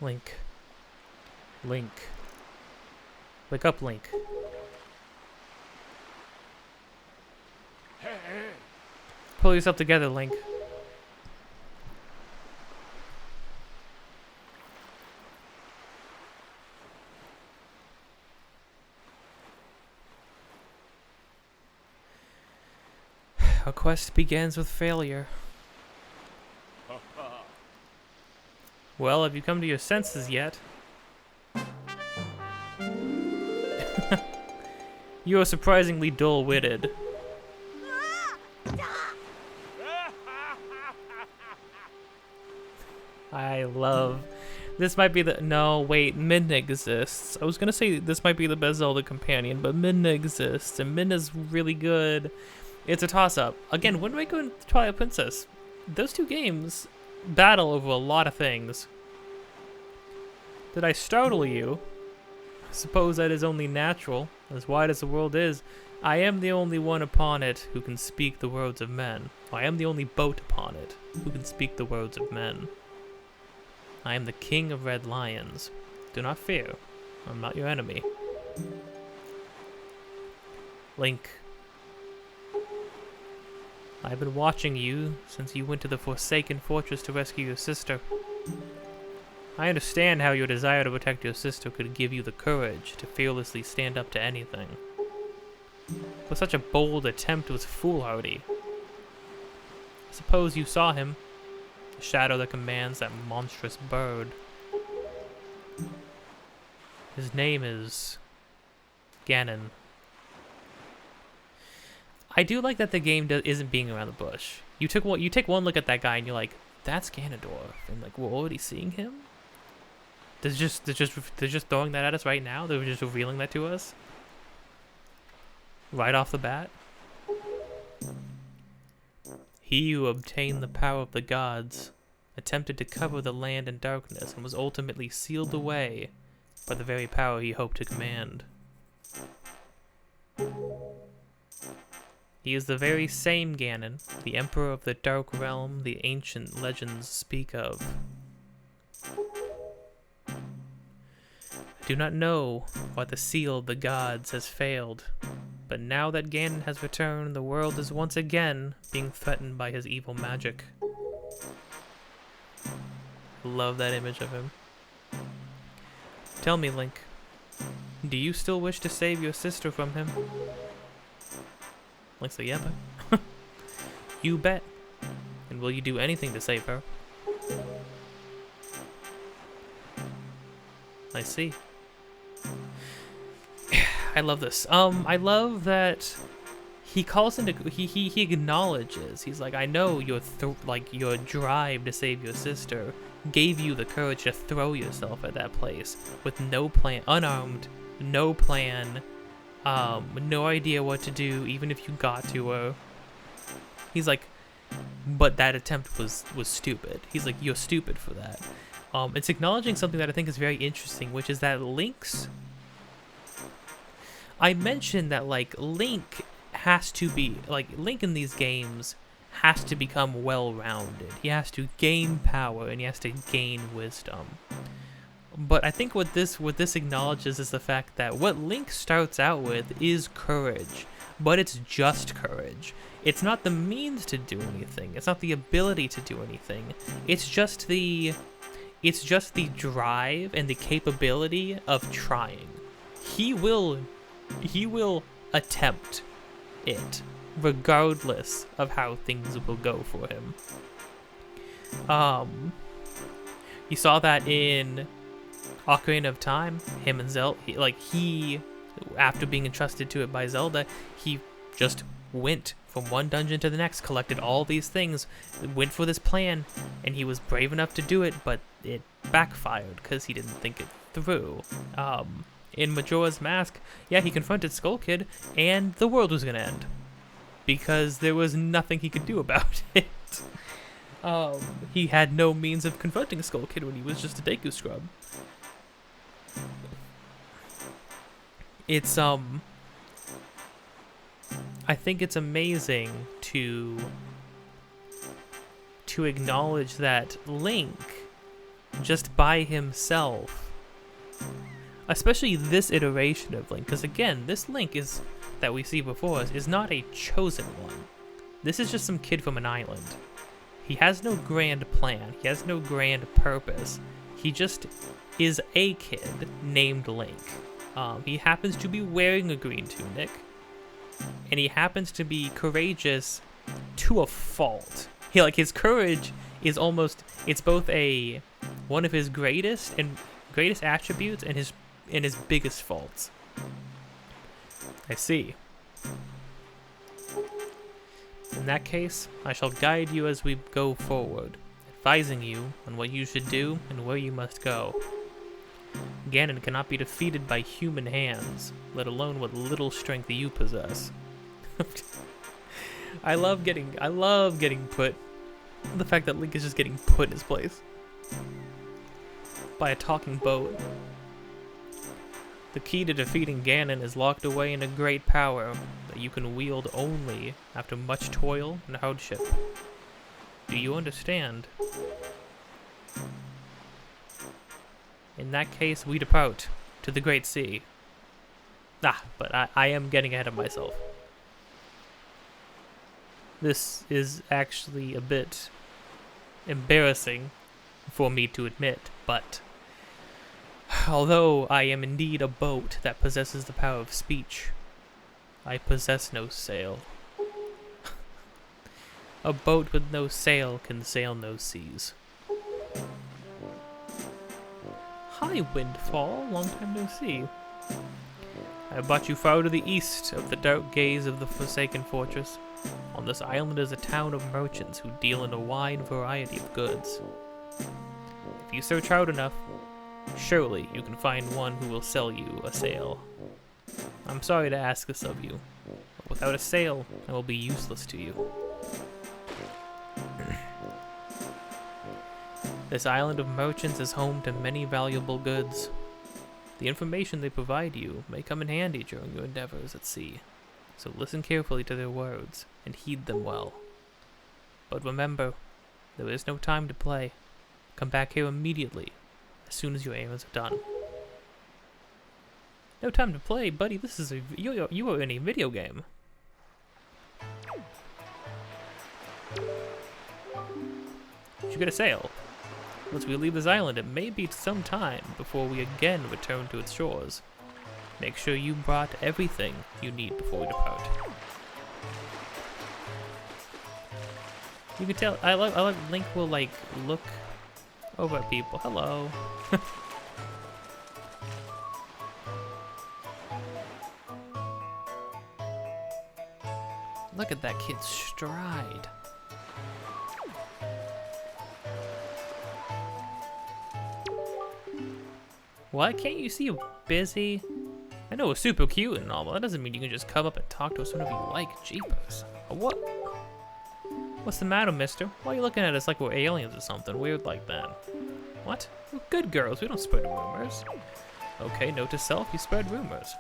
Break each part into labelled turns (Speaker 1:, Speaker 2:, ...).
Speaker 1: Link. Link. Wake up, Link. Pull yourself together, Link. Our quest begins with failure. Well, have you come to your senses yet? You are surprisingly dull-witted. I love... This might be the... No, wait, Midna exists. I was gonna say this might be the best Zelda companion, but Midna exists, and Midna's really good. It's a toss-up. Again, Wind Waker and Twilight Princess, those two games battle over a lot of things. Did I startle you? I suppose that is only natural. As wide as the world is, I am the only one upon it who can speak the words of men. I am the only boat upon it who can speak the words of men. I am the king of red lions. Do not fear. I'm not your enemy. Link. I've been watching you since you went to the Forsaken Fortress to rescue your sister. I understand how your desire to protect your sister could give you the courage to fearlessly stand up to anything. But such a bold attempt was foolhardy. I suppose you saw him, the shadow that commands that monstrous bird. His name is Ganon. I do like that the game isn't being around the bush. You take one look at that guy and you're like, that's Ganondorf, and like we're already seeing him. They're just throwing that at us right now. They're just revealing that to us right off the bat. He who obtained the power of the gods attempted to cover the land in darkness and was ultimately sealed away by the very power he hoped to command. He is the very same Ganon, the Emperor of the Dark Realm the ancient legends speak of. I do not know why the seal of the gods has failed, but now that Ganon has returned, the world is once again being threatened by his evil magic. Love that image of him. Tell me, Link, do you still wish to save your sister from him? Link's like, yeah, but you bet. And will you do anything to save her? I see. I love this. I love that he calls into he acknowledges. He's like, I know your your drive to save your sister gave you the courage to throw yourself at that place with no plan, unarmed, no plan, no idea what to do, even if you got to her. He's like, but that attempt was stupid. He's like, you're stupid for that. It's acknowledging something that I think is very interesting, which is that I mentioned that Link has to be Link in these games has to become well-rounded. He has to gain power and he has to gain wisdom. But I think what this acknowledges is the fact that what Link starts out with is courage, but it's just courage. It's not the means to do anything. It's not the ability to do anything. It's just the drive and the capability of trying. He will attempt it, regardless of how things will go for him. You saw that in Ocarina of Time. Him and Zelda, he after being entrusted to it by Zelda, he just went from one dungeon to the next, collected all these things, went for this plan, and he was brave enough to do it, but it backfired because he didn't think it through. In Majora's Mask, yeah, he confronted Skull Kid, and the world was gonna end because there was nothing he could do about it. He had no means of confronting Skull Kid when he was just a Deku scrub. It's I think it's amazing to acknowledge that Link just by himself. Especially this iteration of Link, because again, this Link is that we see before us is not a chosen one. This is just some kid from an island. He has no grand plan. He has no grand purpose. He just is a kid named Link. He happens to be wearing a green tunic, and he happens to be courageous to a fault. His courage is almost, it's both one of his greatest attributes and his biggest faults. I see. In that case, I shall guide you as we go forward, advising you on what you should do and where you must go. Ganon cannot be defeated by human hands, let alone what little strength you possess. I love getting put, the fact that Link is just getting put in his place by a talking boat. The key to defeating Ganon is locked away in a great power that you can wield only after much toil and hardship. Do you understand? In that case, we depart to the Great Sea. But I am getting ahead of myself. This is actually a bit embarrassing for me to admit, but although I am indeed a boat that possesses the power of speech, I possess no sail. A boat with no sail can sail no seas. Hi, Windfall. Long time no see. I brought you far to the east of the dark gaze of the Forsaken Fortress. On this island is a town of merchants who deal in a wide variety of goods. If you search hard enough, surely you can find one who will sell you a sail. I'm sorry to ask this of you, but without a sail, I will be useless to you. This island of merchants is home to many valuable goods. The information they provide you may come in handy during your endeavors at sea, so listen carefully to their words and heed them well. But remember, there is no time to play. Come back here immediately, as soon as your errands are done. No time to play, buddy. This is you are in a video game. You get a sail. Once we leave this island, it may be some time before we again return to its shores. Make sure you brought everything you need before we depart. You can tell, I love Link will like look over at people. Hello. Look at that kid's stride. What? Can't you see you're busy? I know it's super cute and all, but that doesn't mean you can just come up and talk to us whenever you like. Jeepers. What? What's the matter, mister? Why are you looking at us like we're aliens or something weird like that? What? We're good girls. We don't spread rumors. Okay, note to self, you spread rumors.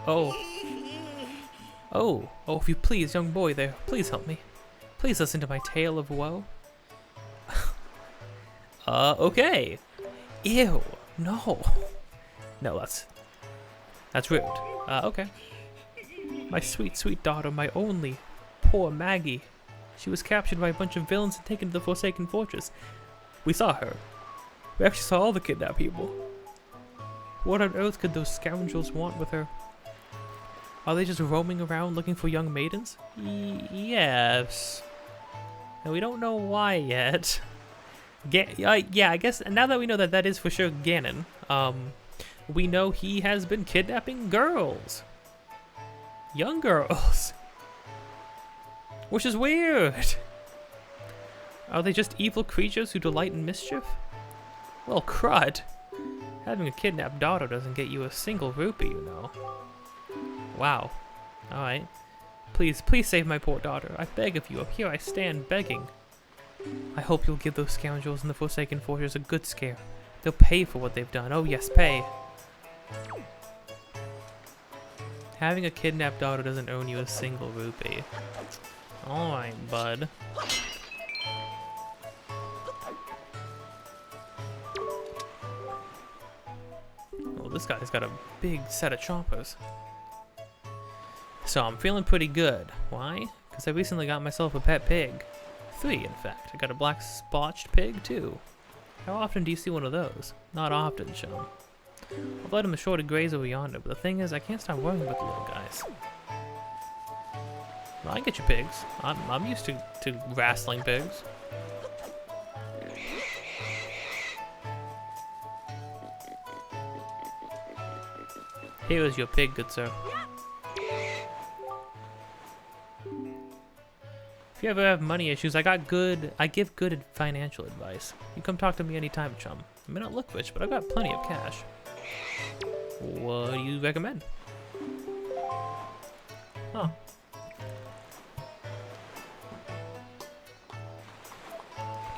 Speaker 1: Oh, if you please, young boy there, please help me. Please listen to my tale of woe. Okay. Ew, no. No, that's rude. Okay. My sweet, sweet daughter, my only, poor Maggie. She was captured by a bunch of villains and taken to the Forsaken Fortress. We saw her. We actually saw all the kidnapped people. What on earth could those scoundrels want with her? Are they just roaming around looking for young maidens? Yes. And we don't know why yet. Yeah, I guess now that we know that is for sure Ganon, we know he has been kidnapping girls. Young girls. Which is weird. Are they just evil creatures who delight in mischief? Well, crud. Having a kidnapped daughter doesn't get you a single rupee, you know. Wow. Alright. Please save my poor daughter. I beg of you. Here I stand begging. I hope you'll give those scoundrels in the Forsaken Fortress a good scare. They'll pay for what they've done. Oh yes, pay. Having a kidnapped daughter doesn't earn you a single rupee. Alright, bud. this guy's got a big set of chompers. So I'm feeling pretty good. Why? Because I recently got myself a pet pig. 3, in fact. I got a black splotched pig, too. How often do you see one of those? Not often, chum. I've let him ashore to graze over yonder, but the thing is, I can't stop worrying about the little guys. Well, I get you pigs. I'm used to wrestling pigs. Here is your pig, good sir. If you ever have money issues, I give good financial advice. You come talk to me anytime, chum. I may not look rich, but I've got plenty of cash. What do you recommend? Huh.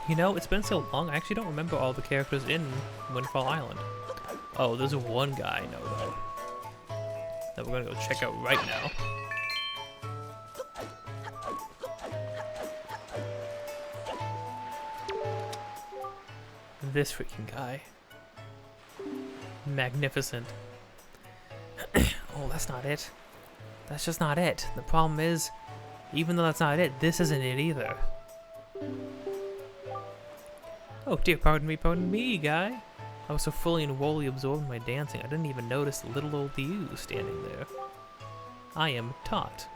Speaker 1: You know, it's been so long, I actually don't remember all the characters in Windfall Island. Oh, there's one guy I know, though, that we're gonna go check out right now. This freaking guy. Magnificent. Oh, that's not it. That's just not it. The problem is, even though that's not it, this isn't it either. Oh dear, pardon me, guy. I was so fully and wholly absorbed in my dancing, I didn't even notice little old you standing there. I am Tot.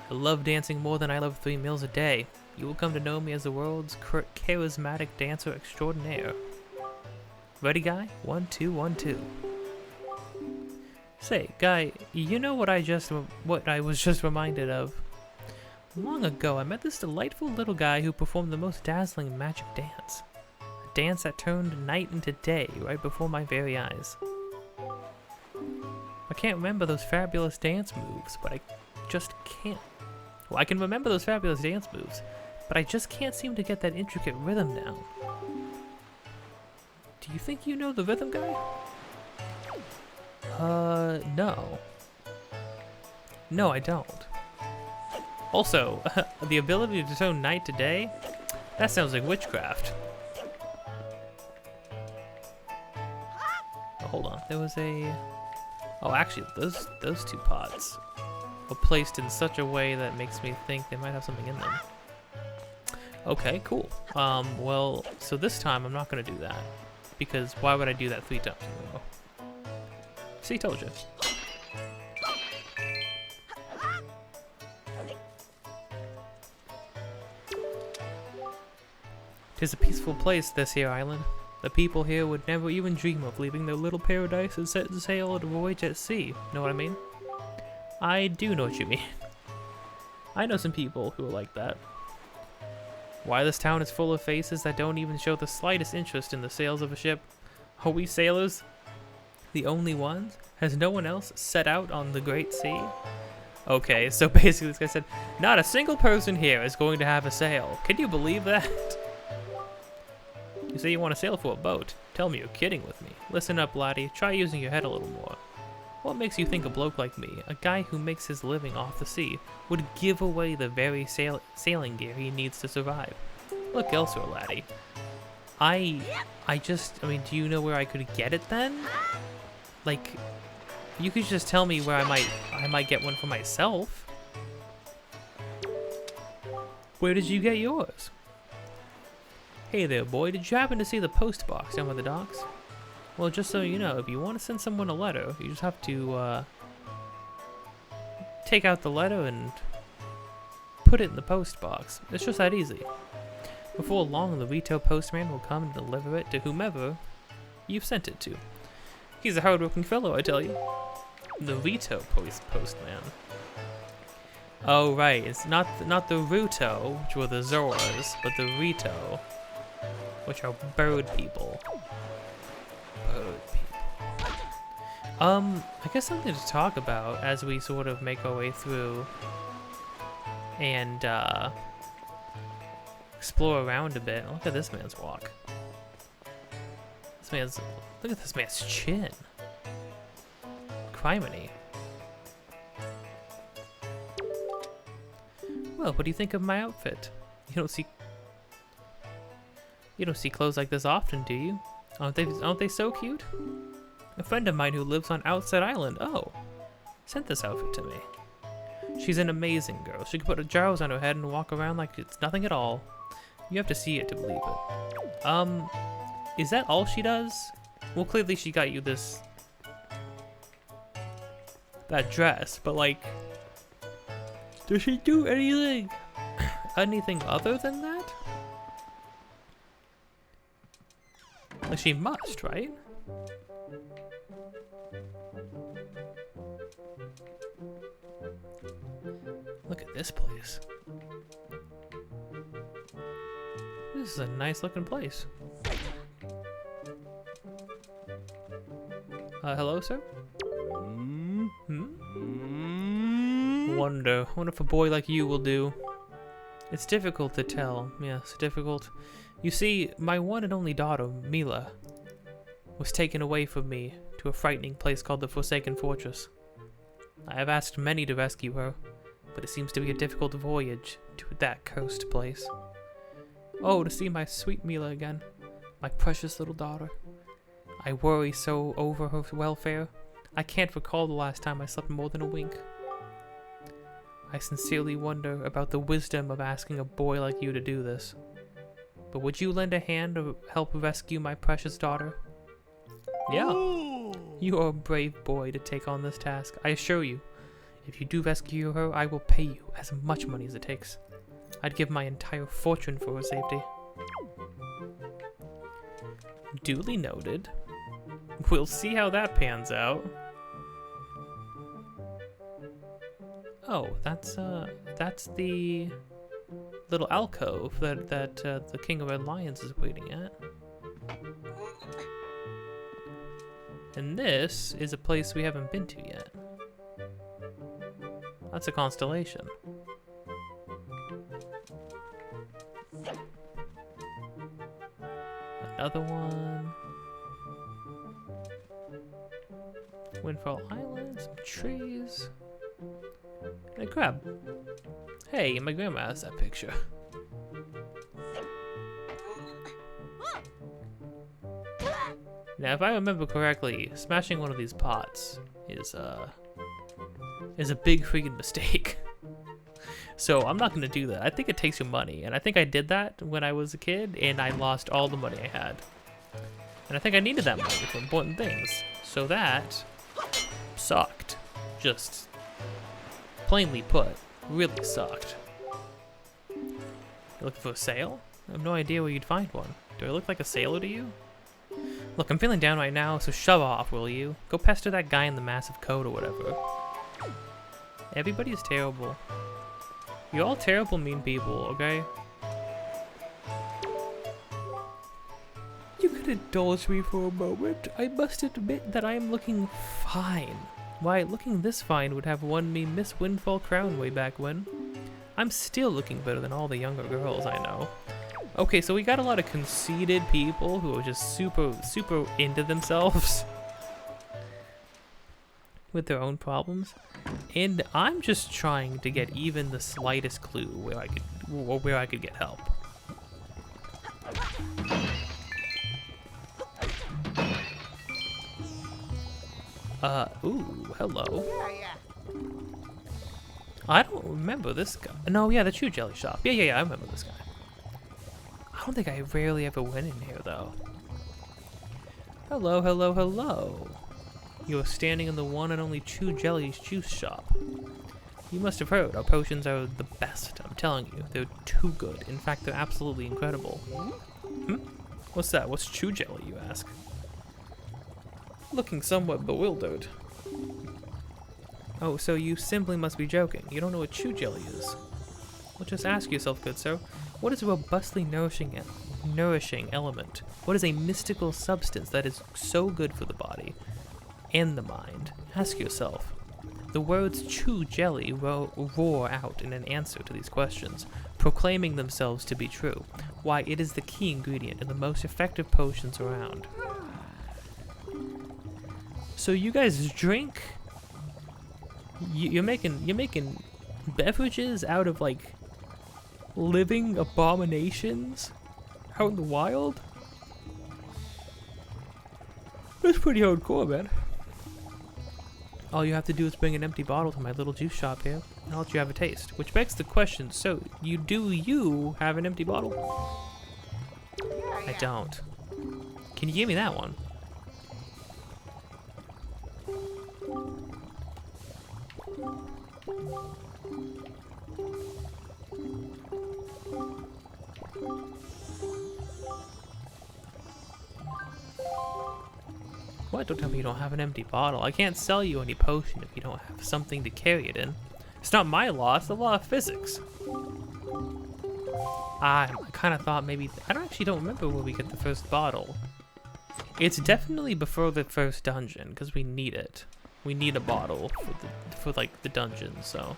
Speaker 1: I love dancing more than I love 3 meals a day. You will come to know me as the world's charismatic dancer extraordinaire. Ready, guy? 1, 2, 1, 2. Say, guy, you know what I was just reminded of? Long ago, I met this delightful little guy who performed the most dazzling magic dance. A dance that turned night into day right before my very eyes. I can't remember those fabulous dance moves, but I just can't. Well, I can remember those fabulous dance moves, but I just can't seem to get that intricate rhythm down. Do you think you know the rhythm, guy? No. No, I don't. Also, the ability to turn night to day? That sounds like witchcraft. Oh, hold on, there was a... Oh, actually, those 2 pots are placed in such a way that makes me think they might have something in them. Okay, cool. Well, so this time I'm not gonna do that. Because why would I do that 3 times in a row? See, told you. Tis a peaceful place, this here island. The people here would never even dream of leaving their little paradise and setting sail on a voyage at sea. Know what I mean? I do know what you mean. I know some people who are like that. Why this town is full of faces that don't even show the slightest interest in the sails of a ship. Are we sailors the only ones? Has no one else set out on the great sea? Okay, so basically this guy said, not a single person here is going to have a sail. Can you believe that? You say you want to sail for a boat. Tell me you're kidding with me. Listen up, laddie. Try using your head a little more. What makes you think a bloke like me, a guy who makes his living off the sea, would give away the very sailing gear he needs to survive? Look elsewhere, laddie. I mean, do you know where I could get it then? Like, you could just tell me where I might get one for myself. Where did you get yours? Hey there, boy, did you happen to see the post box down by the docks? Well, just so you know, if you want to send someone a letter, you just have to, take out the letter and put it in the post box. It's just that easy. Before long, the retail postman will come and deliver it to whomever you've sent it to. He's a hard-working fellow, I tell you. The retail postman. Oh, right, it's not the Ruto, which were the Zoras, but the Rito, which are bird people. I guess something to talk about as we sort of make our way through and explore around a bit. Look at this man's walk. Look at this man's chin. Criminy. Well, what do you think of my outfit? You don't see clothes like this often, do you? Aren't they so cute? A friend of mine who lives on Outside Island, sent this outfit to me. She's an amazing girl. She can put gyros on her head and walk around like it's nothing at all. You have to see it to believe it. Is that all she does? Well, clearly she got you that dress, but like, does she do anything other than that? Like, she must, right? Look at this place. This is a nice looking place. Hello, sir? Wonder if a boy like you will do. It's difficult to tell. Yes, difficult. You see, my one and only daughter, Mila, was taken away from me to a frightening place called the Forsaken Fortress. I have asked many to rescue her, but it seems to be a difficult voyage to that cursed place. Oh, to see my sweet Mila again, my precious little daughter. I worry so over her welfare. I can't recall the last time I slept more than a wink. I sincerely wonder about the wisdom of asking a boy like you to do this. But would you lend a hand to help rescue my precious daughter? Yeah. You are a brave boy to take on this task. I assure you, if you do rescue her, I will pay you as much money as it takes. I'd give my entire fortune for her safety. Duly noted. We'll see how that pans out. Oh, that's the little alcove that the King of Red Lions is waiting at. And this is a place we haven't been to yet. That's a constellation. Another one. Windfall Island, some trees. And a crab. Hey, my grandma has that picture. Now, if I remember correctly, smashing one of these pots is a big freaking mistake. So I'm not gonna do that. I think it takes your money, and I think I did that when I was a kid, and I lost all the money I had. And I think I needed that money for important things. So that sucked. Just plainly put, really sucked. You looking for a sail? I have no idea where you'd find one. Do I look like a sailor to you? Look, I'm feeling down right now, so shove off, will you? Go pester that guy in the massive coat or whatever. Everybody is terrible. You're all terrible, mean people, okay? You could indulge me for a moment. I must admit that I am looking fine. Why, looking this fine would have won me Miss Windfall crown way back when. I'm still looking better than all the younger girls I know. Okay, so we got a lot of conceited people who are just super into themselves with their own problems, and I'm just trying to get even the slightest clue where I could get help. Ooh, hello. I don't remember this guy. No, yeah, the Chew Jelly shop. Yeah, I remember this guy. I don't think I rarely ever went in here, though. Hello. You are standing in the one and only Chew Jelly's juice shop. You must have heard, our potions are the best, I'm telling you. They're too good. In fact, they're absolutely incredible. What's that? What's Chew Jelly, you ask? Looking somewhat bewildered. Oh, so you simply must be joking. You don't know what Chew Jelly is. Well, just ask yourself, good sir. What is a robustly nourishing element? What is a mystical substance that is so good for the body and the mind? Ask yourself. The words Chew Jelly roar out in an answer to these questions, proclaiming themselves to be true. Why, it is the key ingredient in the most effective potions around. So you guys drink? You're making beverages out of like living abominations out in the wild? That's pretty hardcore, man. All you have to do is bring an empty bottle to my little juice shop here, and I'll let you have a taste. Which begs the question, so you have an empty bottle? I don't. Can you give me that one? What? Don't tell me you don't have an empty bottle. I can't sell you any potion if you don't have something to carry it in. It's not my law, it's the law of physics. I kind of thought maybe... I don't remember where we get the first bottle. It's definitely before the first dungeon, because we need it. We need a bottle for like, the dungeon, so...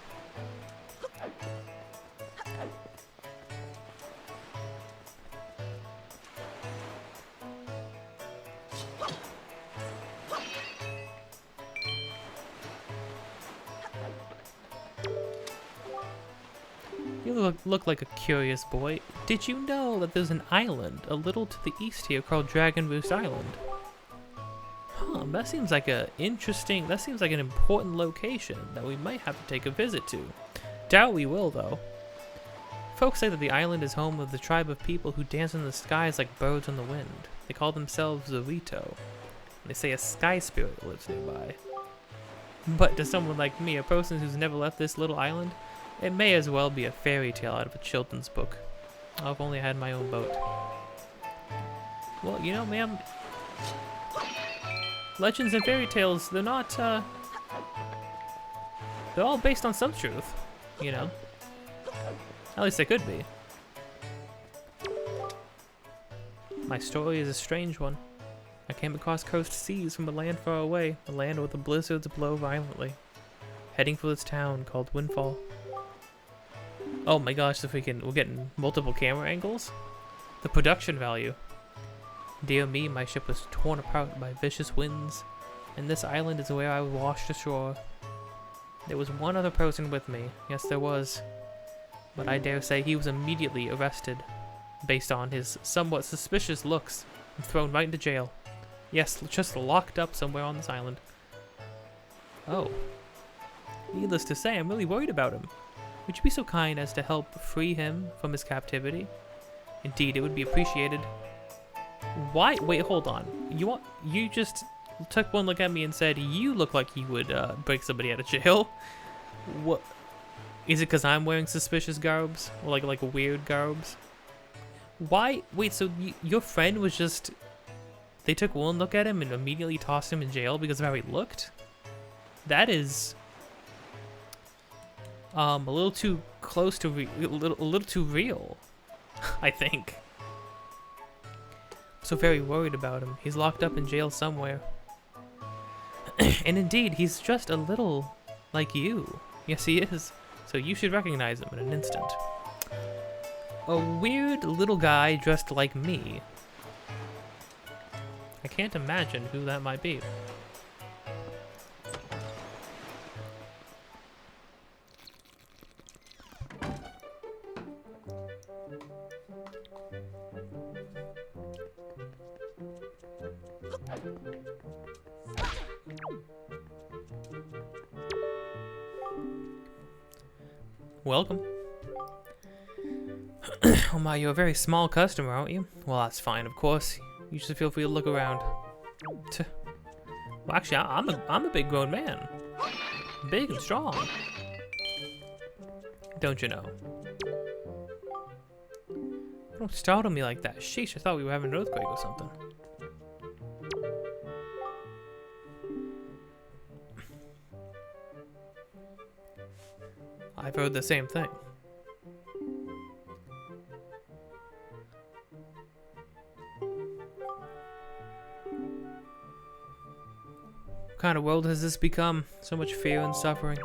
Speaker 1: You look like a curious boy. Did you know that there's an island a little to the east here called Dragon Roost Island? Huh, that seems like an important location that we might have to take a visit to. Doubt we will, though. Folks say that the island is home of the tribe of people who dance in the skies like birds on the wind. They call themselves Zorito. They say a sky spirit lives nearby. But to someone like me, a person who's never left this little island, it may as well be a fairy tale out of a children's book. Oh, if only I had my own boat. Well, you know, ma'am, legends and fairy tales, they're not, they're all based on some truth, you know? At least they could be. My story is a strange one. I came across cursed seas from a land far away, a land where the blizzards blow violently, heading for this town called Windfall. Oh my gosh, we're getting multiple camera angles? The production value. Dear me, my ship was torn apart by vicious winds, and this island is where I was washed ashore. There was one other person with me, yes there was, but I dare say he was immediately arrested, based on his somewhat suspicious looks, and thrown right into jail. Yes, just locked up somewhere on this island. Oh. Needless to say, I'm really worried about him. Would you be so kind as to help free him from his captivity? Indeed, it would be appreciated. Why? Wait, hold on. You just took one look at me and said you look like you would break somebody out of jail. What? Is it because I'm wearing suspicious garbs? Or like weird garbs? Why? Wait, so your friend was just... They took one look at him and immediately tossed him in jail because of how he looked? That is... a little too close to a little too real, I think. So very worried about him. He's locked up in jail somewhere. And indeed, he's just a little like you. Yes, he is. So you should recognize him in an instant. A weird little guy dressed like me. I can't imagine who that might be. Welcome. Oh my, you're a very small customer, aren't you? Well, that's fine, of course. You should feel free to look around. Well, actually, I'm a big grown man. Big and strong. Don't you know? Don't startle me like that. Sheesh, I thought we were having an earthquake or something. I've heard the same thing. What kind of world has this become? So much fear and suffering.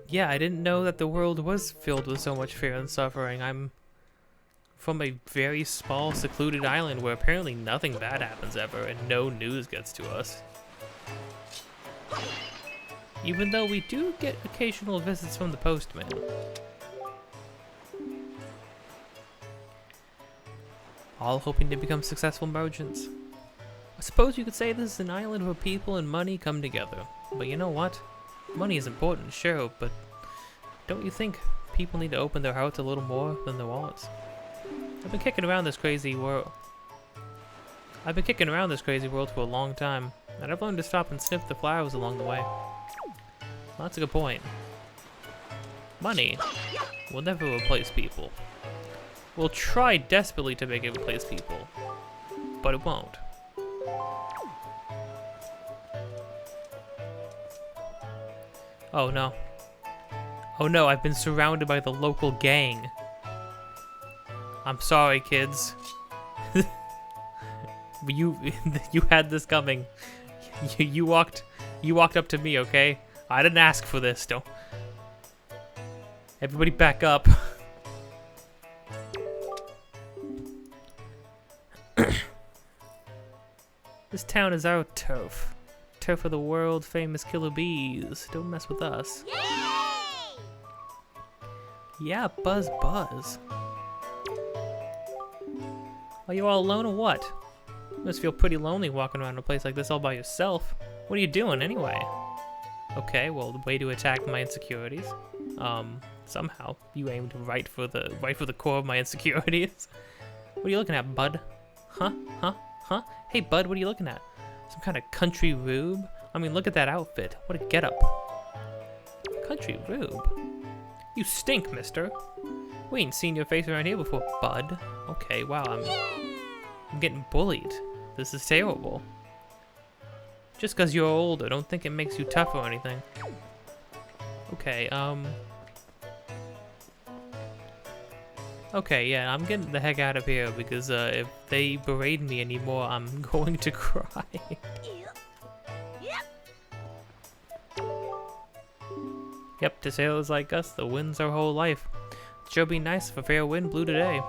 Speaker 1: Yeah, I didn't know that the world was filled with so much fear and suffering. I'm from a very small, secluded island where apparently nothing bad happens ever and no news gets to us. Even though we do get occasional visits from the postman. all hoping to become successful merchants. I suppose you could say this is an island where people and money come together. But you know what? Money is important, sure, but don't you think people need to open their hearts a little more than their wallets? I've been kicking around this crazy world for a long time, and I've learned to stop and sniff the flowers along the way. Well, that's a good point. Money will never replace people. We'll try desperately to make it replace people, but it won't. Oh no. Oh no, I've been surrounded by the local gang. I'm sorry, kids. you had this coming. You walked up to me, okay? I didn't ask for this. Don't. Everybody back up. This town is our turf. Turf of the world famous killer bees. Don't mess with us. Yay! Yeah, buzz buzz. Are you all alone or what? You must feel pretty lonely walking around a place like this all by yourself. What are you doing anyway? Okay, well, the way to attack my insecurities. Somehow you aimed right for the core of my insecurities. What are you looking at, bud? Huh? Hey, bud, what are you looking at? Some kind of country rube? I mean, look at that outfit. What a getup. Country rube? You stink, mister. We ain't seen your face around here before, bud. Okay, wow, I'm getting bullied. This is terrible. Just because you're older, don't think it makes you tough or anything. Okay, okay, yeah, I'm getting the heck out of here because if they berate me anymore, I'm going to cry. Yep, to sailors like us, the wind's our whole life. It'd sure be nice if a fair wind blew today.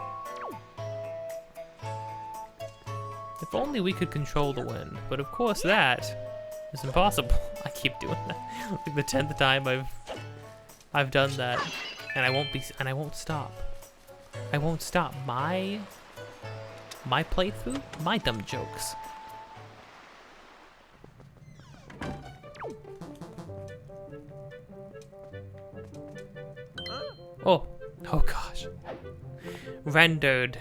Speaker 1: If only we could control the wind, but of course that is impossible. I keep doing that. Like the 10th time I've done that, and I won't stop. I won't stop. My playthrough, my dumb jokes. Oh gosh. Rendered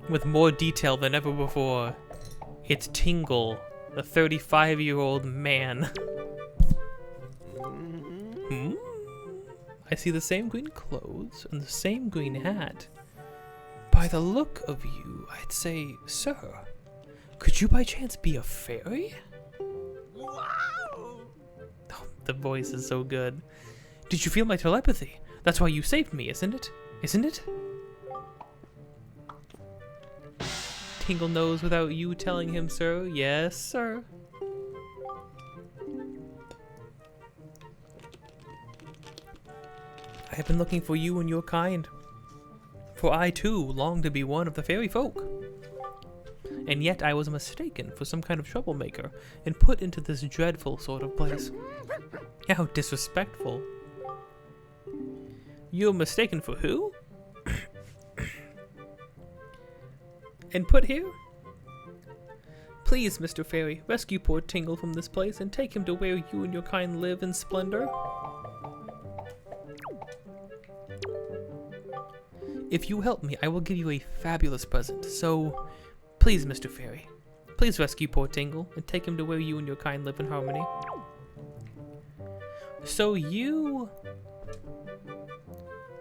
Speaker 1: with more detail than ever before. It's Tingle, the 35-year-old man. I see the same green clothes and the same green hat. By the look of you, I'd say, sir, could you by chance be a fairy? Wow! Oh, the voice is so good. Did you feel my telepathy? That's why you saved me, isn't it? Isn't it? Tingle knows without you telling him, sir. Yes, sir. I have been looking for you and your kind, for I too long to be one of the fairy folk. And yet I was mistaken for some kind of troublemaker and put into this dreadful sort of place. How disrespectful. You're mistaken for who? And put here? Please, Mr. Fairy, rescue poor Tingle from this place and take him to where you and your kind live in splendor. If you help me, I will give you a fabulous present. So, please, Mr. Fairy, please rescue poor Tingle and take him to where you and your kind live in harmony. So you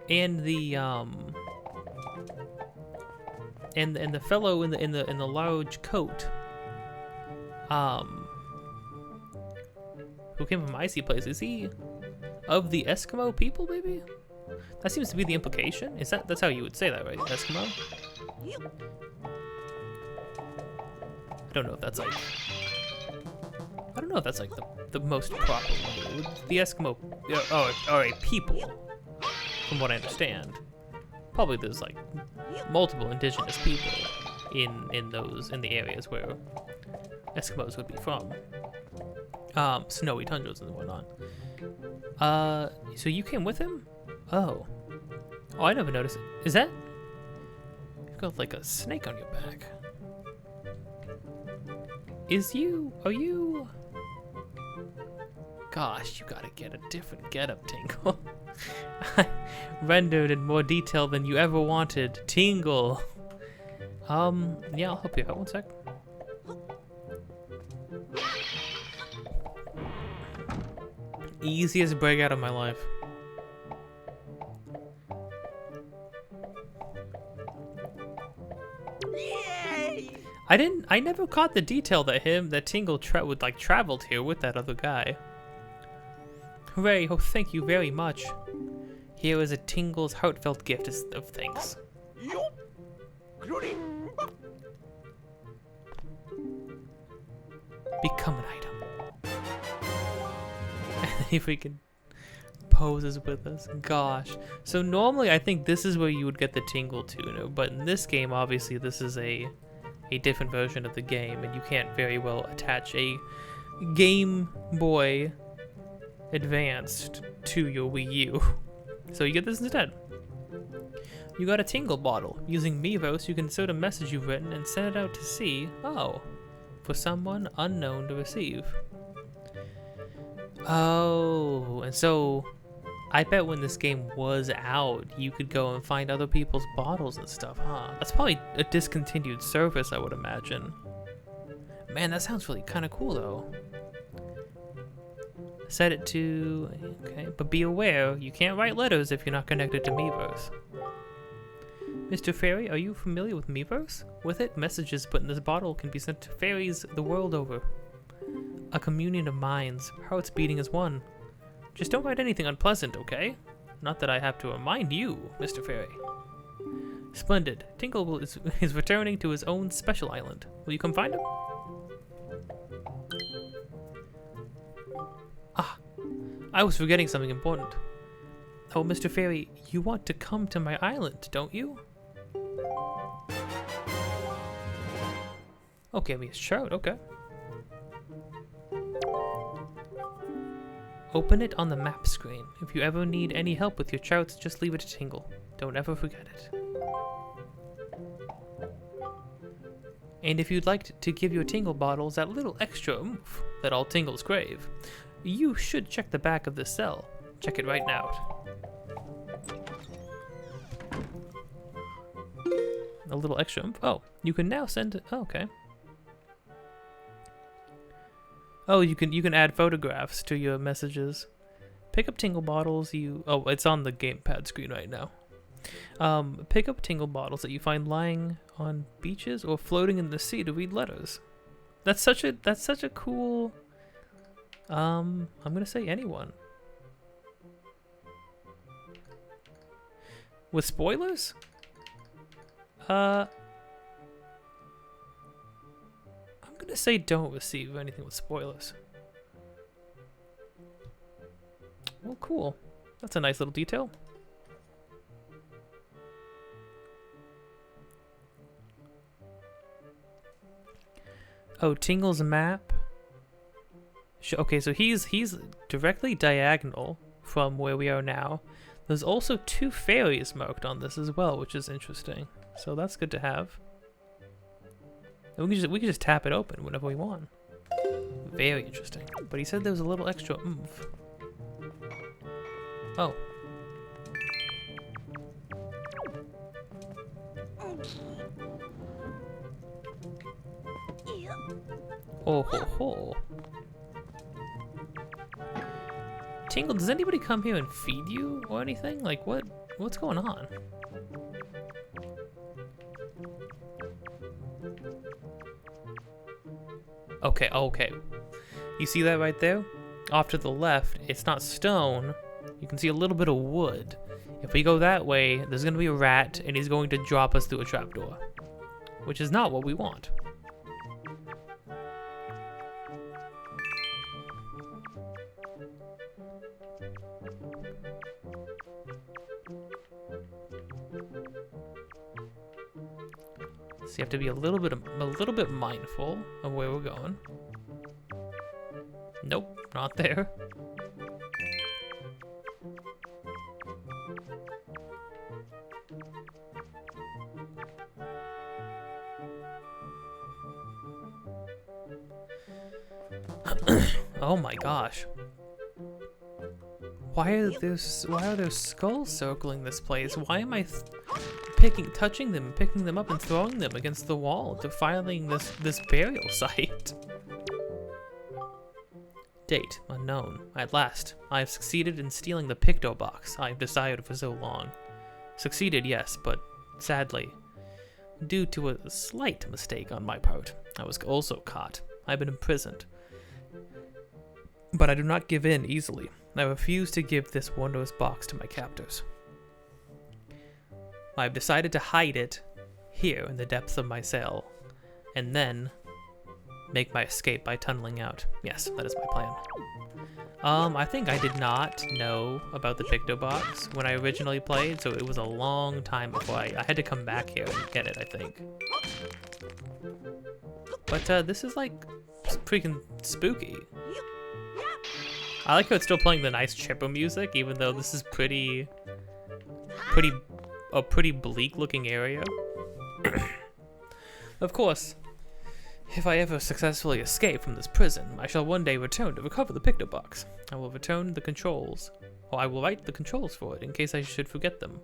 Speaker 1: and the and the fellow in the large coat, who came from Icy Place, is he of the Eskimo people, maybe? That seems to be the implication. That's how you would say that, right? Eskimo? I don't know if that's like the most proper way. The Eskimo are a people, from what I understand. Probably there's like multiple indigenous people in the areas where Eskimos would be from. Snowy tundras and whatnot. So you came with him? Oh, I never noticed it. got like a snake on your back. Are you? Gosh, you gotta get a different getup, Tingle. Rendered in more detail than you ever wanted, Tingle. Yeah, I'll help you out. 1 sec. Easiest breakout of my life.
Speaker 2: Yay!
Speaker 1: I never caught the detail that Tingle traveled here with that other guy. Hooray, oh thank you very much. Here is a Tingle's heartfelt gift of thanks. Become an item. If we can poses with us. Gosh. So normally I think this is where you would get the Tingle tuner, but in this game obviously this is a different version of the game and you can't very well attach a Game Boy Advanced to your Wii U. So you get this instead. You got a Tingle bottle. Using Miiverse, you can insert a message you've written and send it out to sea. Oh, for someone unknown to receive. Oh, and so I bet when this game was out, you could go and find other people's bottles and stuff, huh? That's probably a discontinued service, I would imagine. Man, that sounds really kind of cool, though. Set it to... Okay, but be aware, you can't write letters if you're not connected to Miiverse. Mr. Fairy, are you familiar with Miiverse? With it, messages put in this bottle can be sent to fairies the world over. A communion of minds, hearts beating as one. Just don't write anything unpleasant, okay? Not that I have to remind you, Mr. Fairy. Splendid. Tingle is returning to his own special island. Will you come find him? Ah, I was forgetting something important. Oh, Mr. Fairy, you want to come to my island, don't you? Oh, give me a shout, okay. Open it on the map screen. If you ever need any help with your charts, just leave it to Tingle. Don't ever forget it. And if you'd like to give your Tingle bottles that little extra oomph that all Tingles crave, you should check the back of this cell. Check it right now. A little extra oomph. Oh, you can now send it. Oh, okay. Oh, you can add photographs to your messages. Pick up Tingle bottles oh, it's on the gamepad screen right now. Pick up Tingle bottles that you find lying on beaches or floating in the sea to read letters. That's such a cool. I'm gonna say anyone. With spoilers? I'm gonna say don't receive anything with spoilers. Well, cool. That's a nice little detail. Oh, Tingle's map. Okay, so he's directly diagonal from where we are now. There's also 2 fairies marked on this as well, which is interesting. So that's good to have. And we can just tap it open whenever we want. Very interesting. But he said there was a little extra oomph. Oh. Oh ho ho. Tingle, does anybody come here and feed you or anything? Like what's going on? Okay, okay. You see that right there? Off to the left, it's not stone. You can see a little bit of wood. If we go that way, there's gonna be a rat and he's going to drop us through a trapdoor. Which is not what we want. So you have to be a little bit mindful of where we're going. Nope, not there. Oh my gosh. Why are there skulls circling this place? Why am I touching them, picking them up and throwing them against the wall, defiling this burial site? Date unknown. At last, I have succeeded in stealing the picto box I have desired for so long. Succeeded, yes, but sadly, due to a slight mistake on my part, I was also caught. I've been imprisoned. But I do not give in easily. I refuse to give this wondrous box to my captors. I have decided to hide it here in the depths of my cell, and then make my escape by tunneling out. Yes, that is my plan. I think I did not know about the picto box when I originally played, so it was a long time before I had to come back here and get it, I think. But this is like freaking spooky. I like how it's still playing the nice chipper music, even though this is pretty bleak looking area. Of course, if I ever successfully escape from this prison, I shall one day return to recover the picto box. I will return the controls, or I will write the controls for it in case I should forget them.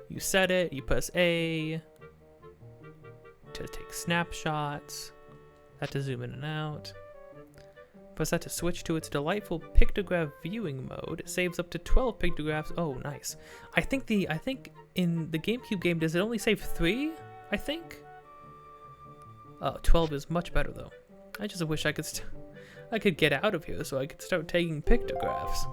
Speaker 1: You set it, you press A to take snapshots, that to zoom in and out. Press that to switch to its delightful pictograph viewing mode. It saves up to 12 pictographs. Oh, nice. I think in the GameCube game, does it only save 3? I think. Oh, 12 is much better though. I just wish I could get out of here so I could start taking pictographs.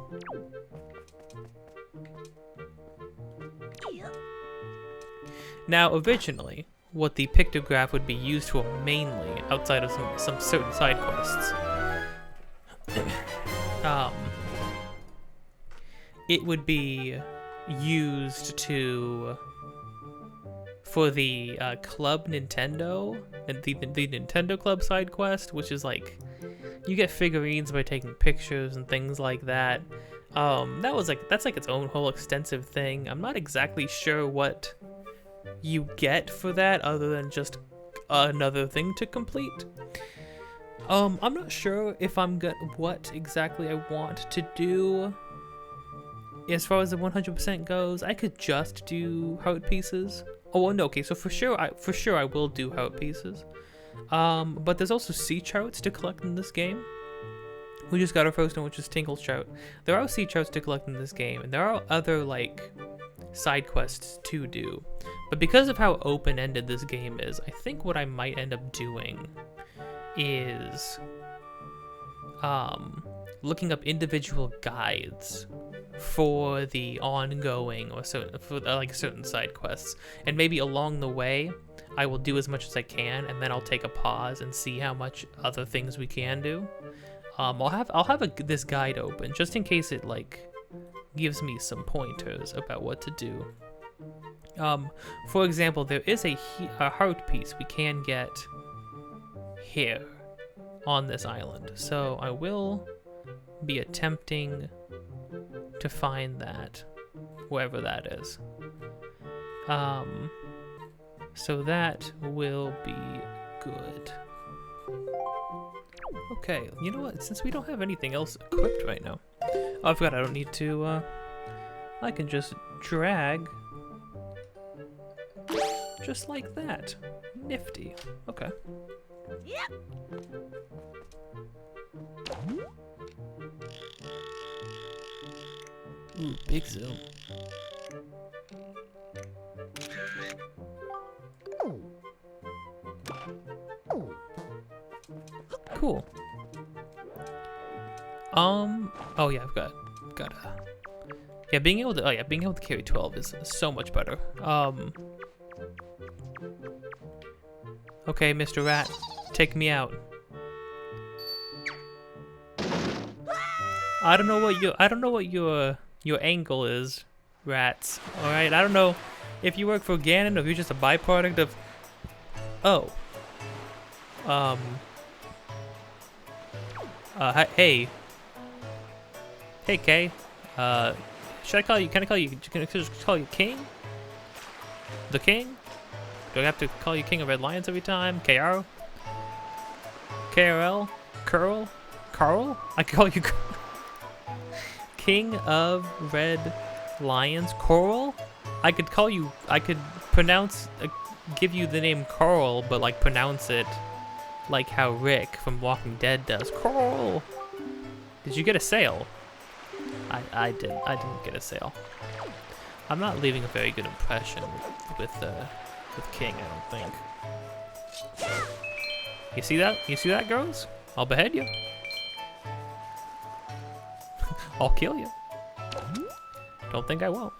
Speaker 1: Now, originally, what the pictograph would be used for mainly, outside of some certain side quests, it would be used for the Club Nintendo, the Nintendo Club side quest, which is like, you get figurines by taking pictures and things like that. That's like its own whole extensive thing. I'm not exactly sure what you get for that other than just another thing to complete. I'm not sure if what exactly I want to do. As far as the 100% goes, I could just do heart pieces. Oh, well, no, okay, so for sure I will do heart pieces. But there's also sea charts to collect in this game. We just got our first one, which is Tinkle's chart. There are sea charts to collect in this game, and there are other, like, side quests to do. But because of how open-ended this game is, I think what I might end up doing is looking up individual guides for the ongoing or certain side quests, and maybe along the way I will do as much as I can, and then I'll take a pause and see how much other things we can do. I'll have this guide open just in case it like gives me some pointers about what to do. For example, there is a heart piece we can get here on this island, so I will be attempting to find that wherever that is. So that will be good. Okay, you know what? Since we don't have anything else equipped right now, oh, I forgot I don't need to. I can just drag, just like that. Nifty. Okay. Yep. Ooh, big zoom. Cool. Oh yeah, I've got yeah, being able to carry 12 is so much better. Okay, Mr. Rat, take me out. I don't know what your angle is, rats. All right, I don't know if you work for Ganon or if you're just a byproduct of. Oh. Hey. Hey, Kay. Should I call you? Can I just call you King? The King? Do I have to call you King of Red Lions every time? KR? KRL? Curl? Carl? I call you King of Red Lions. Coral? I could call you, I could pronounce, give you the name Carl, but like pronounce it like how Rick from Walking Dead does. Carl! Did you get a sale? I didn't get a sale. I'm not leaving a very good impression with King, I don't think. You see that? You see that, girls? I'll behead you. I'll kill you. Don't think I won't.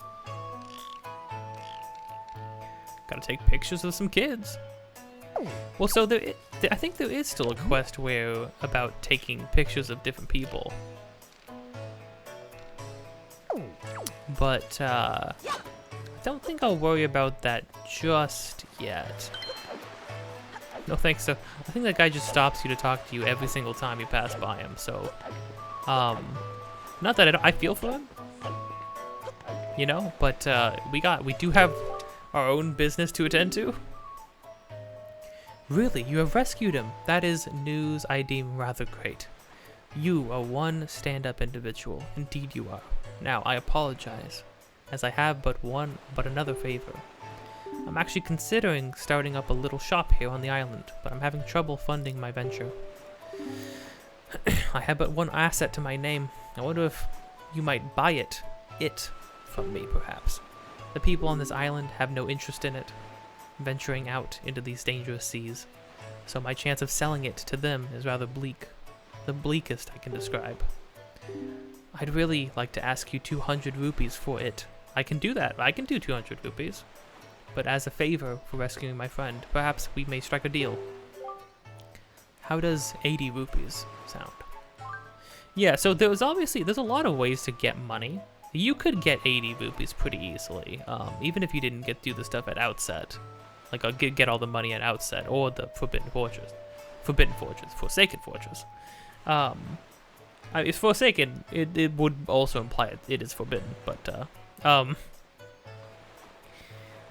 Speaker 1: Gotta take pictures of some kids. Well, so I think there is still a quest where about taking pictures of different people. But I don't think I'll worry about that just yet. No thanks. So I think that guy just stops you to talk to you every single time you pass by him. So, not that I feel for him, you know, but we do have our own business to attend to. Really, you have rescued him. That is news I deem rather great. You are one stand-up individual. Indeed you are. Now, I apologize, as I have but another favor. I'm actually considering starting up a little shop here on the island, but I'm having trouble funding my venture. I have but one asset to my name. I wonder if you might buy it from me, perhaps. The people on this island have no interest in it, venturing out into these dangerous seas, so my chance of selling it to them is rather bleak. The bleakest I can describe. I'd really like to ask you 200 rupees for it. I can do that. I can do 200 rupees. But as a favor for rescuing my friend, perhaps we may strike a deal. How does 80 rupees sound? Yeah, so there's a lot of ways to get money. You could get 80 rupees pretty easily, even if you didn't do the stuff at outset. Like, I'll get all the money at outset, or the Forsaken Fortress. It's Forsaken, it would also imply it is forbidden, but,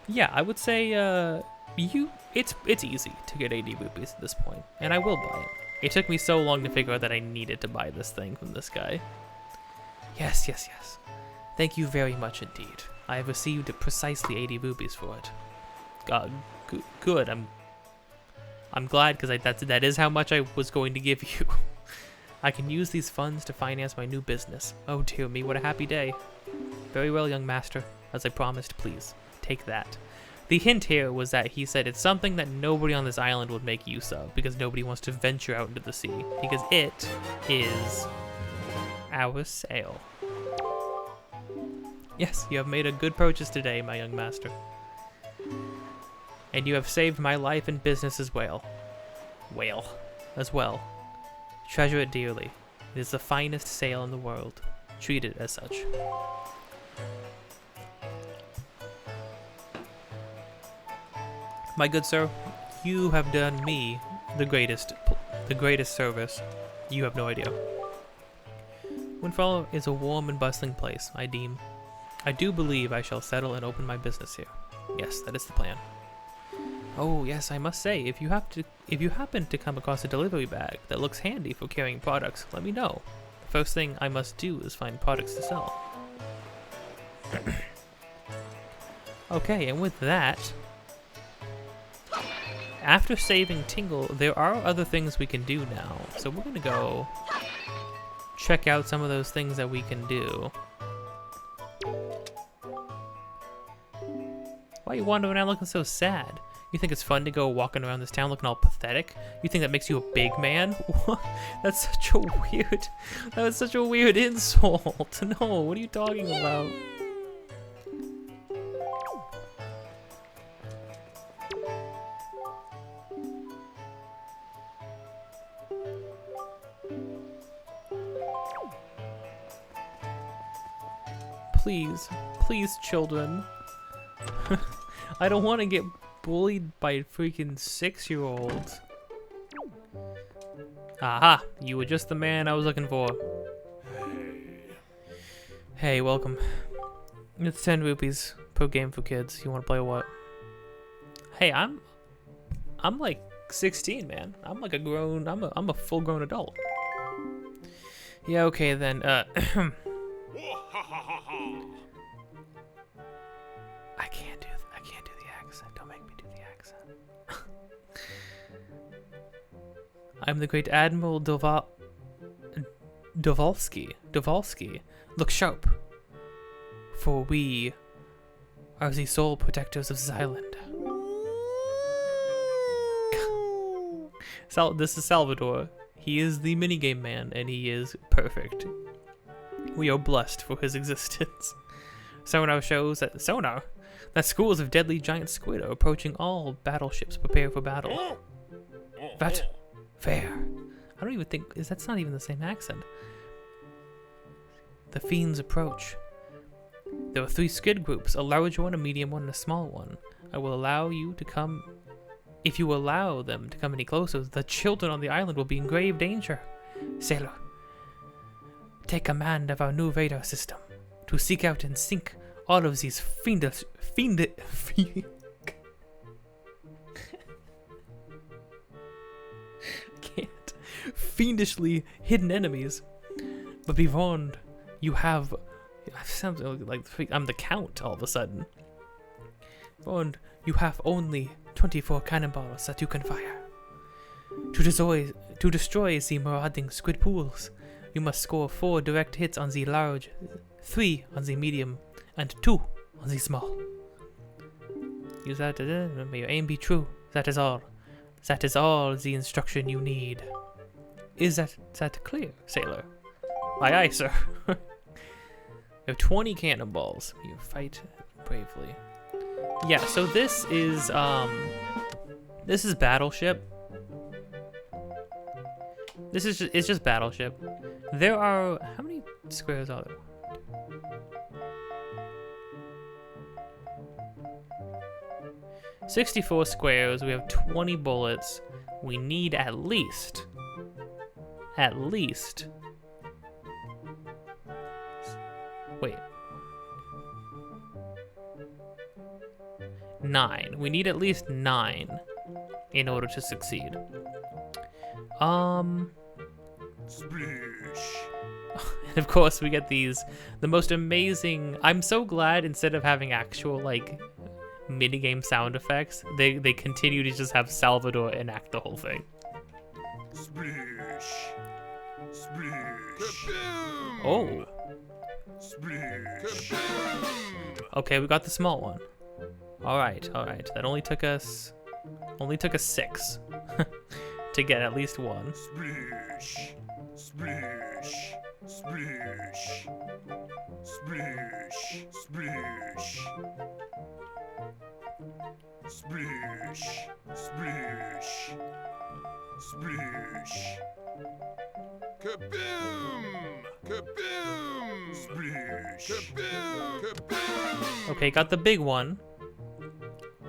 Speaker 1: yeah, I would say, it's easy to get 80 rupees at this point, and I will buy it. It took me so long to figure out that I needed to buy this thing from this guy. Yes. Thank you very much indeed. I have received precisely 80 rupees for it. Good. I'm glad, because that is how much I was going to give you. I can use these funds to finance my new business. Oh dear me, what a happy day. Very well, young master. As I promised, please, take that. The hint here was that he said it's something that nobody on this island would make use of, because nobody wants to venture out into the sea, because it is our sail. Yes, you have made a good purchase today, my young master. And you have saved my life and business as well. As well. Treasure it dearly. It is the finest sail in the world. Treat it as such. My good sir, you have done me the greatest service. You have no idea. Windfall is a warm and bustling place, I deem. I do believe I shall settle and open my business here. Yes, that is the plan. Oh yes, I must say, if you happen to come across a delivery bag that looks handy for carrying products, let me know. The first thing I must do is find products to sell. Okay, and with that, after saving Tingle, there are other things we can do now. So we're gonna go check out some of those things that we can do. Why are you wandering around looking so sad? You think it's fun to go walking around this town looking all pathetic? You think that makes you a big man? What? That's such a weird... That was such a weird insult. No, what are you talking about? Please, children. I don't want to get bullied by freaking 6-year-olds. Aha, you were just the man I was looking for. Hey, welcome. It's 10 rupees per game for kids. You want to play or what? Hey, I'm like 16, man. I'm like a grown. I'm a full-grown adult. Yeah. Okay then. I can't do the accent. Don't make me do the accent. I'm the great Admiral Dovalsky. Look sharp, for we are the sole protectors of this island. This is Salvador. He is the minigame man, and he is perfect. We are blessed for his existence. Sonar shows that schools of deadly giant squid are approaching all battleships. Prepare for battle. Fair. I don't even think that's not even the same accent. The fiends approach. There are 3 squid groups: a large one, a medium one, and a small one. I will allow you to come. If you allow them to come any closer, the children on the island will be in grave danger. Sailor, take command of our new radar system to seek out and sink all of these fiendishly hidden enemies. But be warned, you have. Sounds like I'm the Count all of a sudden. Warned, you have only 24 cannonballs that you can fire. To destroy the marauding squid pools, you must score 4 direct hits on the large, 3 on the medium, and 2 on the small. Use that. May your aim be true. That is all. That is all the instruction you need. Is that clear, sailor? Aye, aye, sir. You have 20 cannonballs. You fight bravely. Yeah, so this is Battleship. It's just Battleship. There are, how many squares are there? 64 squares. We have 20 bullets. We need at least 9. We need at least 9 in order to succeed. Splish. And of course we get the most amazing. I'm so glad instead of having actual like minigame sound effects, they continue to just have Salvador enact the whole thing. Splish. Splish. Oh. Splish. Okay, we got the small one. All right. That only took us 6 to get at least 1. Splish. Splish. Splish. Splish. Splish. Splish. Splish. Splish. Kaboom! Kaboom! Splish. Kaboom! Kaboom! Okay, got the big one.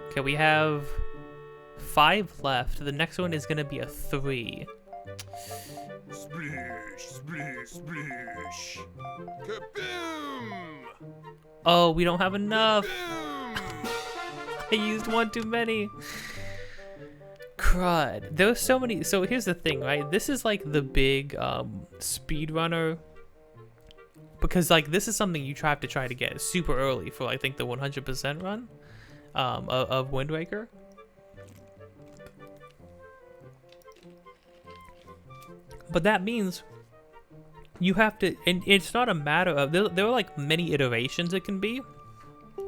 Speaker 1: Okay, we have 5 left. The next one is gonna be a 3. Splish, splish, splish. Kaboom! Oh, we don't have enough. I used one too many. Crud. There were so many. So here's the thing, right? This is like the big speedrunner. Because like this is something you have to try to get super early for I think the 100% run of Wind Waker. But that means you have to, and it's not a matter of, there are like many iterations it can be,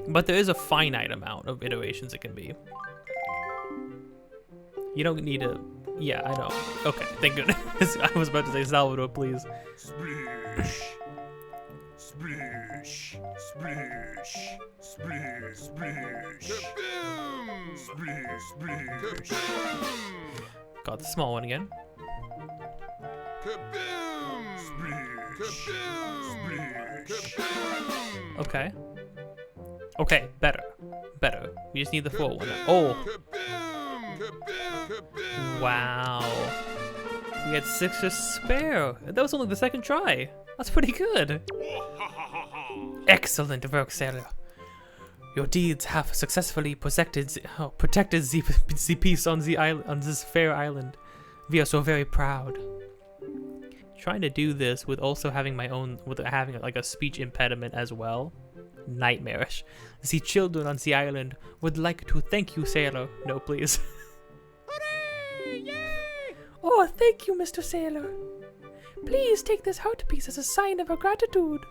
Speaker 1: but there is a finite amount of iterations it can be. You don't need to, yeah, I know. Okay, thank goodness. I was about to say Salvador, please. Splish. Splish. Splish. Splish. Splish. Kaboom! Splish. Splish. Kaboom! Got the small one again. Kaboom! Splish. Kaboom! Kaboom! Okay. Okay, better. We just need the full one. Oh. Wow. We had 6 to spare. That was only the second try. That's pretty good. Excellent work, sailor. Your deeds have successfully protected the peace on the island, on this fair island. We are so very proud. Trying to do this with also having having like a speech impediment as well. Nightmarish. The children on the island would like to thank you, Sailor. No, please.
Speaker 2: Hooray! Yay!
Speaker 1: Oh, thank you, Mr. Sailor. Please take this heart piece as a sign of our gratitude.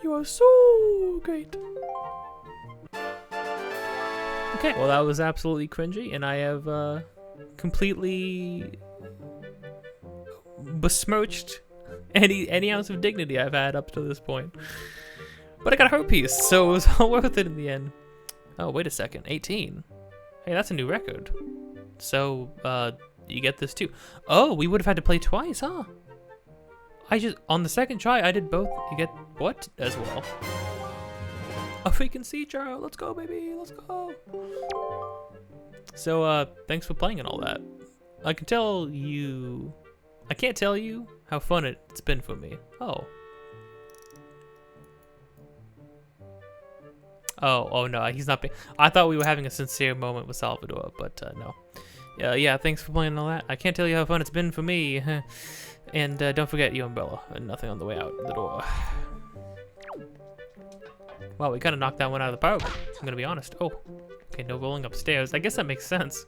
Speaker 1: You are so great. Okay, well that was absolutely cringy, and I have completely besmirched any ounce of dignity I've had up to this point. But I got a heart piece, so it was all worth it in the end. Oh, wait a second, 18. Hey, that's a new record. So, you get this too. Oh, we would have had to play twice, huh? On the second try, I did both. You get what as well? A freaking sea child. Let's go, baby. Let's go. So, thanks for playing and all that. I can't tell you how fun it's been for me. Oh no, he's not. I thought we were having a sincere moment with Salvador, but no. Yeah, thanks for playing and all that. I can't tell you how fun it's been for me. And don't forget your umbrella and nothing on the way out the door. Wow, we kind of knocked that one out of the park. I'm gonna be honest. Oh, okay, no rolling upstairs. I guess that makes sense.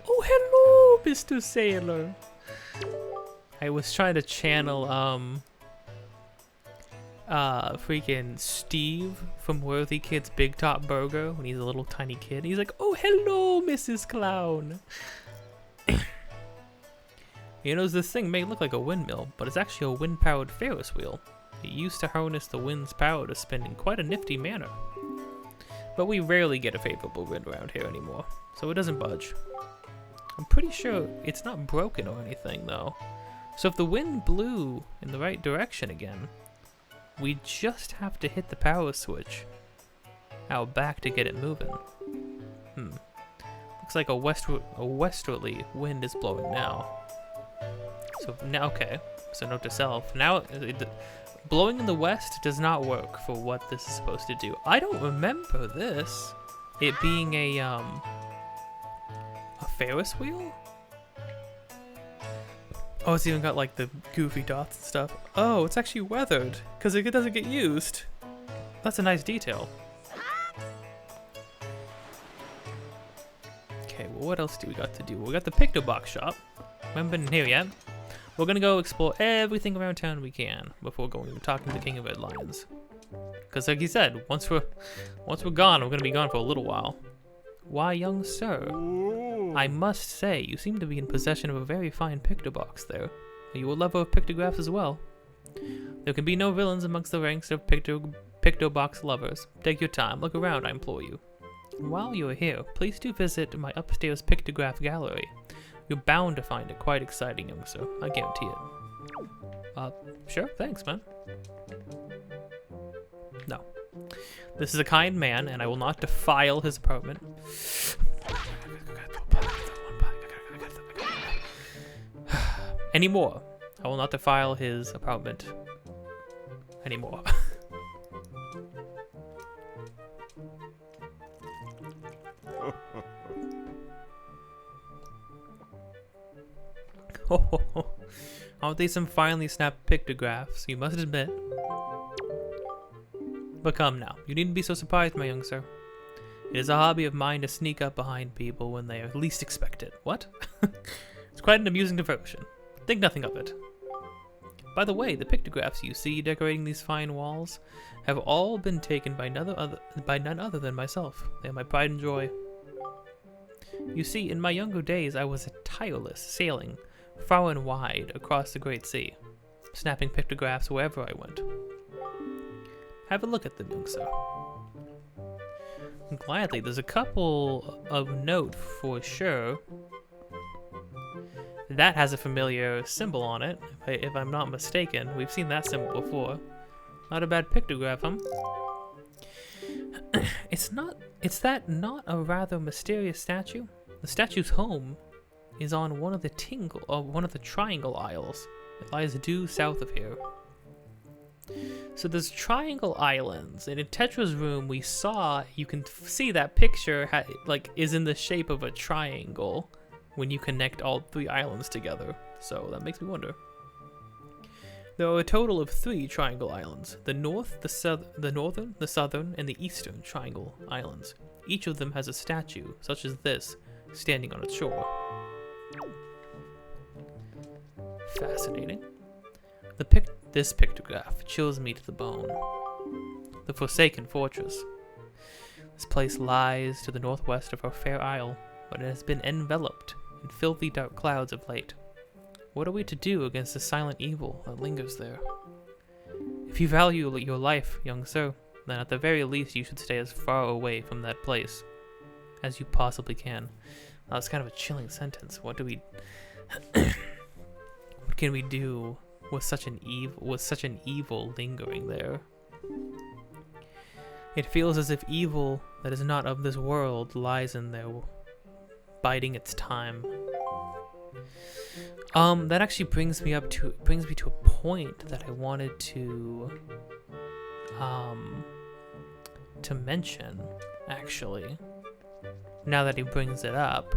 Speaker 1: Oh, hello, Mr. Sailor. I was trying to channel, freaking Steve from Worthy Kid's Big Top Burger when he's a little tiny kid. He's like, oh, hello, Mrs. Clown. You know, this thing may look like a windmill, but it's actually a wind-powered Ferris wheel. It used to harness the wind's power to spin in quite a nifty manner. But we rarely get a favorable wind around here anymore, so it doesn't budge. I'm pretty sure it's not broken or anything, though. So if the wind blew in the right direction again, we just have to hit the power switch out back to get it moving. Looks like a westerly wind is blowing now. So now, okay, so note to self. Now, blowing in the west does not work for what this is supposed to do. I don't remember this. It being a Ferris wheel? Oh, it's even got like the goofy dots and stuff. Oh, it's actually weathered because it doesn't get used. That's a nice detail. Okay, well, what else do we got to do? We got the Picto Box shop. We haven't been in here yet. We're gonna go explore everything around town we can before going and talking to the King of Red Lions. Because like he said, once we're gone, we're gonna be gone for a little while. Why, young sir, I must say you seem to be in possession of a very fine Picto Box there. Are you a lover of pictographs as well? There can be no villains amongst the ranks of Picto Box lovers. Take your time, look around, I implore you. While you are here, please do visit my upstairs pictograph gallery. You're bound to find it quite exciting, young sir. I guarantee it. Sure, thanks, man. No. This is a kind man, and I will not defile his apartment. Anymore. I will not defile his apartment anymore. Aren't they some finely snapped pictographs, you must admit. But come now, you needn't be so surprised, my young sir. It is a hobby of mine to sneak up behind people when they are least expect it. What? It's quite an amusing diversion. Think nothing of it. By the way, the pictographs you see decorating these fine walls have all been taken by none other than myself. They are my pride and joy. You see, in my younger days, I was tireless sailing far and wide across the great sea, snapping pictographs wherever I went. Have a look at them, young sir. Gladly, there's a couple of note for sure. That has a familiar symbol on it, if I'm not mistaken. We've seen that symbol before. Not a bad pictograph, huh? Is that not a rather mysterious statue? The statue's home is on one of the triangle isles. It lies due south of here. So there's Triangle Islands, and in Tetra's room we saw, you can see that picture is in the shape of a triangle when you connect all 3 islands together. So that makes me wonder. There are a total of 3 Triangle Islands: the north, the northern, the southern, and the eastern Triangle Islands. Each of them has a statue, such as this, standing on its shore. Fascinating. This pictograph chills me to the bone. The Forsaken Fortress. This place lies to the northwest of our fair isle, but it has been enveloped in filthy dark clouds of late. What are we to do against the silent evil that lingers there? If you value your life, young sir, then at the very least you should stay as far away from that place as you possibly can. That's kind of a chilling sentence. What do we... what can we do with such an evil lingering there? It feels as if evil that is not of this world lies in there, biding its time. That actually brings me to a point that I wanted to mention, actually. Now that he brings it up.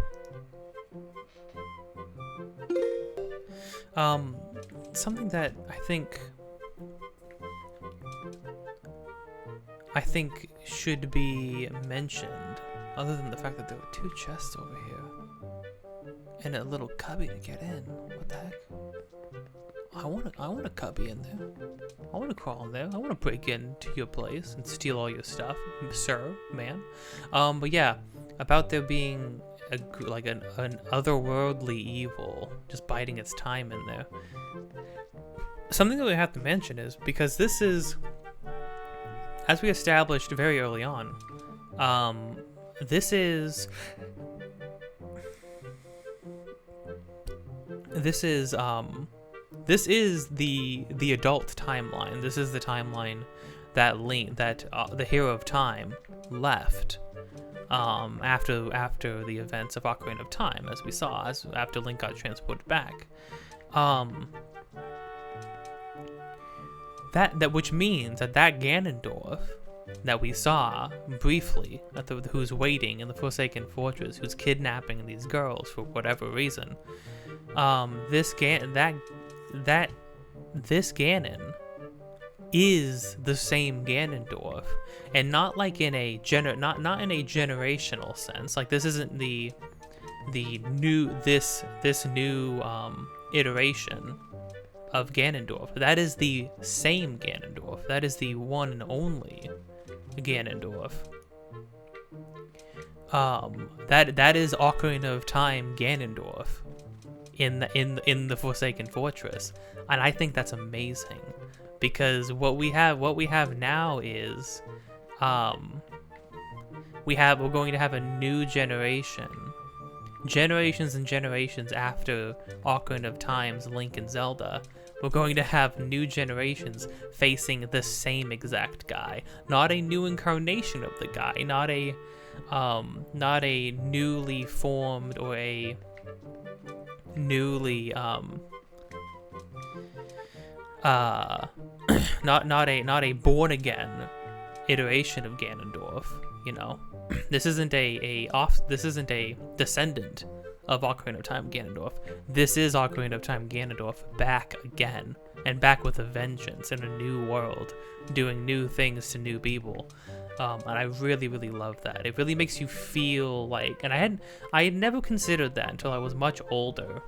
Speaker 1: Something that I think should be mentioned, other than the fact that there were 2 chests over here and a little cubby to get in. What the heck? I want a cubby in there. I want to crawl in there. I want to break into your place and steal all your stuff, sir, man. But yeah, about there being an otherworldly evil just biding its time in there. Something that we have to mention is, because this is, as we established very early on, this is the adult timeline. This is the timeline that the Hero of Time left after the events of Ocarina of Time, as we saw, after Link got transported back. Which means that Ganondorf that we saw briefly, who's waiting in the Forsaken Fortress, who's kidnapping these girls for whatever reason, this Ganon is the same Ganondorf, and not like in a not in a generational sense. Like, this isn't the new iteration of Ganondorf. That is the same Ganondorf. That is the one and only Ganondorf. That is Ocarina of Time Ganondorf in the Forsaken Fortress, and I think that's amazing, because what we have now is we're going to have a new generation. Generations and generations after Ocarina of Time's Link and Zelda, we're going to have new generations facing the same exact guy. Not a new incarnation of the guy, not a newly formed or a newly not a born again iteration of Ganondorf, you know. This isn't a descendant of Ocarina of Time Ganondorf. This is Ocarina of Time Ganondorf back again, and back with a vengeance in a new world, doing new things to new people. And I really, really love that. It really makes you feel like, and I had never considered that until I was much older.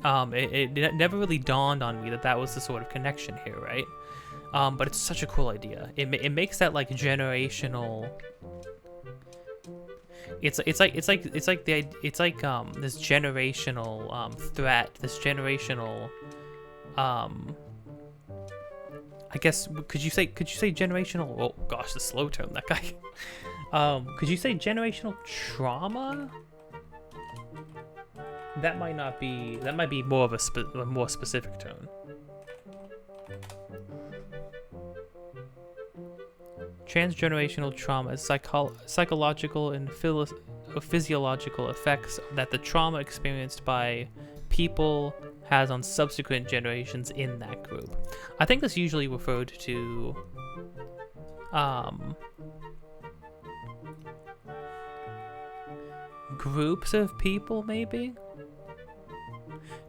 Speaker 1: It never really dawned on me that was the sort of connection here, right? But it's such a cool idea. It makes that like generational. It's like this generational threat, this generational I guess could you say generational, oh gosh, the slow term, that guy. Could you say generational trauma? That might be more of a more specific tone. Transgenerational trauma is psychological and physiological effects that the trauma experienced by people has on subsequent generations in that group. I think that's usually referred to groups of people, maybe?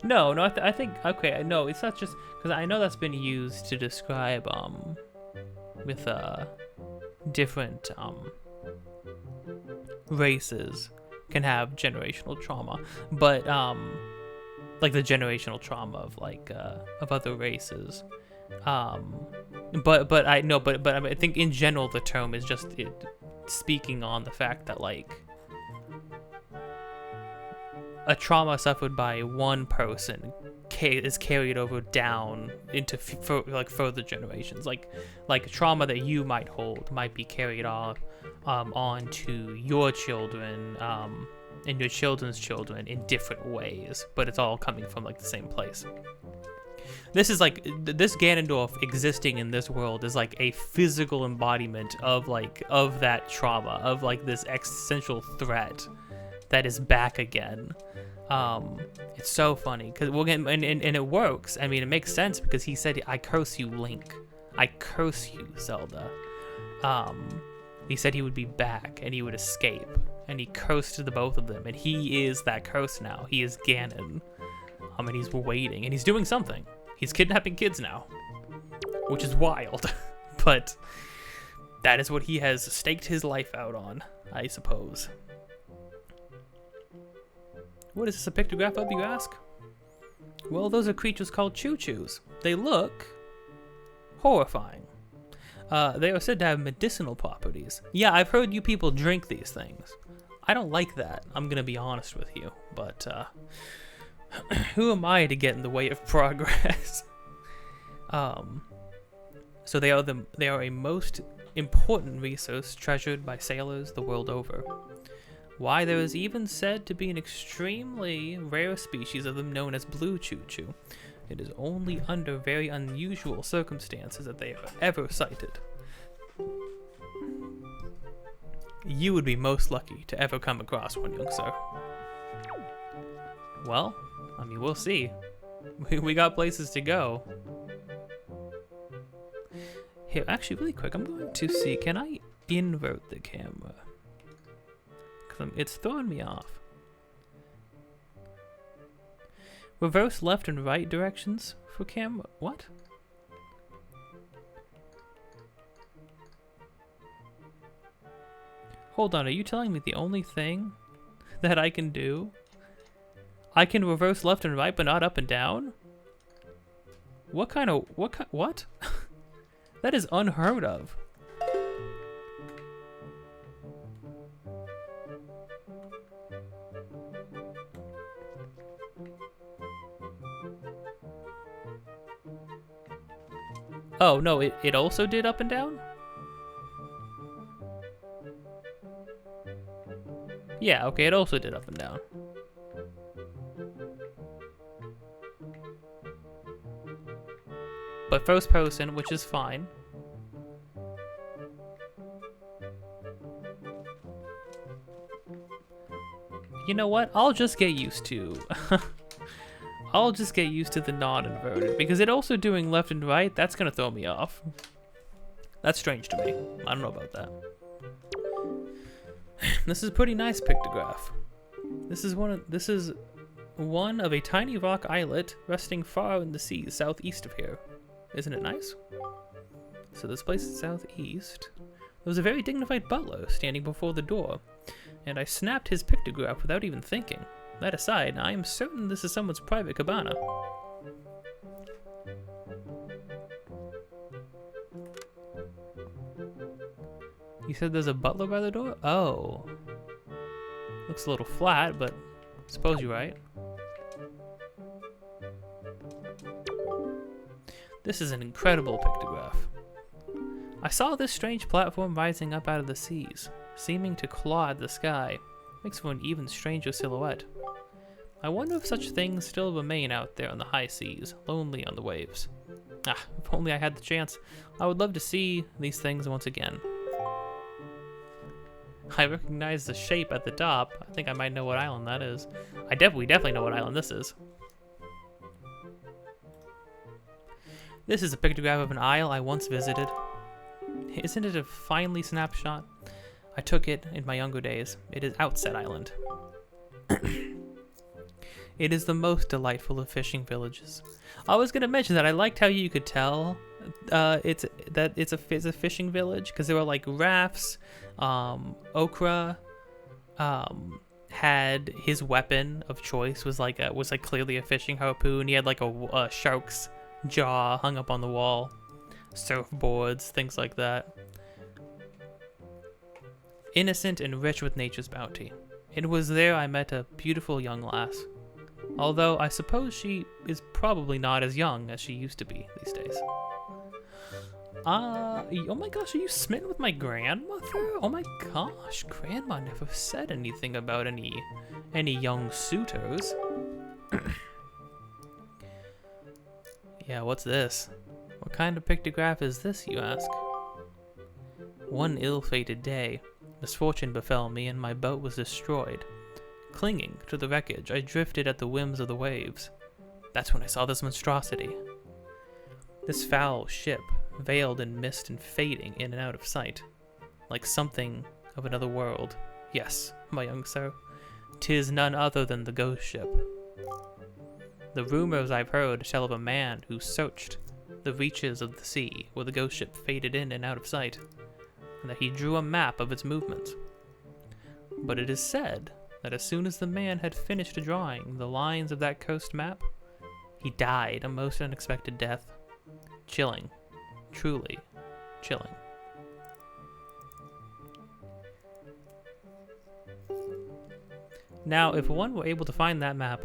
Speaker 1: No, I think, okay, no, it's not just, because I know that's been used to describe, with, different, races can have generational trauma, but, like the generational trauma of, like, of other races. But I think in general the term is just speaking on the fact that, like, a trauma suffered by one person is carried over down into like further generations. Like trauma that you might hold might be carried on to your children and your children's children in different ways, but it's all coming from like the same place. This is like, this Ganondorf existing in this world is like a physical embodiment of that trauma, of like this existential threat that is back again. It's so funny because we'll get, and it works. I mean, it makes sense because he said, "I curse you, Link. I curse you, Zelda." He said he would be back and he would escape, and he cursed the both of them, and he is that curse now. He is Ganon, and he's waiting, and he's doing something. He's kidnapping kids now, which is wild, but that is what he has staked his life out on, I suppose. What is this a pictograph of, you ask? Well, those are creatures called choo-choos. They look horrifying. They are said to have medicinal properties. Yeah, I've heard you people drink these things. I don't like that, I'm gonna be honest with you, but who am I to get in the way of progress? So they are a most important resource treasured by sailors the world over. Why, there is even said to be an extremely rare species of them known as blue choo-choo. It is only under very unusual circumstances that they are ever sighted. You would be most lucky to ever come across one, young sir. Well, I mean, we'll see. We got places to go. Here, actually, really quick, I'm going to see, can I invert the camera? It's throwing me off. Reverse left and right directions for camera. What? Hold on, are you telling me the only thing that I can do? I can reverse left and right, but not up and down? What? That is unheard of. Oh, no, it also did up and down? Yeah, okay, it also did up and down. But first person, which is fine. You know what? I'll just get used to... I'll just get used to the non-inverted, because it also doing left and right, that's gonna throw me off. That's strange to me. I don't know about that. This is a pretty nice pictograph. This is one of a tiny rock islet resting far in the sea southeast of here. Isn't it nice? So this place is southeast. There was a very dignified butler standing before the door, and I snapped his pictograph without even thinking. That aside, I am certain this is someone's private cabana. You said there's a butler by the door? Oh. Looks a little flat, but I suppose you're right. This is an incredible pictograph. I saw this strange platform rising up out of the seas, seeming to claw at the sky. Makes for an even stranger silhouette. I wonder if such things still remain out there on the high seas, lonely on the waves. Ah, if only I had the chance. I would love to see these things once again. I recognize the shape at the top. I think I might know what island that is. We definitely know what island this is. This is a pictograph of an isle I once visited. Isn't it a finely snapshot? I took it in my younger days. It is Outset Island. It is the most delightful of fishing villages. I was gonna mention that I liked how you could tell it's a fishing village because there were like rafts. Okra had his weapon of choice was like clearly a fishing harpoon. He had like a shark's jaw hung up on the wall, surfboards, things like that. Innocent and rich with nature's bounty. It was there I met a beautiful young lass. Although I suppose she is probably not as young as she used to be these days. Oh my gosh, are you smitten with my grandmother? Oh my gosh, Grandma never said anything about any young suitors. Yeah, what's this? What kind of pictograph is this, you ask? One ill-fated day, misfortune befell me and my boat was destroyed. Clinging to the wreckage, I drifted at the whims of the waves. That's when I saw this monstrosity. This foul ship, veiled in mist and fading in and out of sight, like something of another world. Yes, my young sir, 'tis none other than the ghost ship. The rumors I've heard tell of a man who searched the reaches of the sea where the ghost ship faded in and out of sight, and that he drew a map of its movements. But it is said that as soon as the man had finished drawing the lines of that coast map, he died a most unexpected death. Chilling. Truly chilling. Now, if one were able to find that map,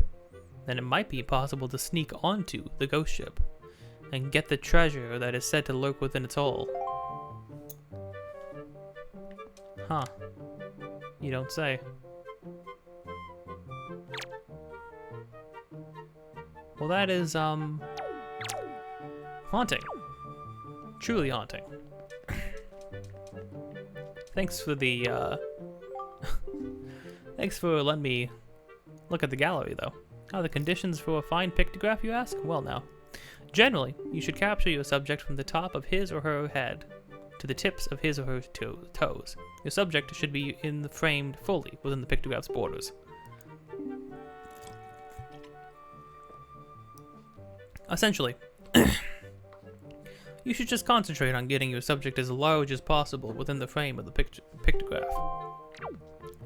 Speaker 1: then it might be possible to sneak onto the ghost ship and get the treasure that is said to lurk within its hull. Huh. You don't say. Well, that is, haunting. Truly haunting. Thanks for the, thanks for letting me look at the gallery, though. Are the conditions for a fine pictograph, you ask? Well, now. Generally, you should capture your subject from the top of his or her head to the tips of his or her toes. Your subject should be framed fully within the pictograph's borders. Essentially, you should just concentrate on getting your subject as large as possible within the frame of the pictograph.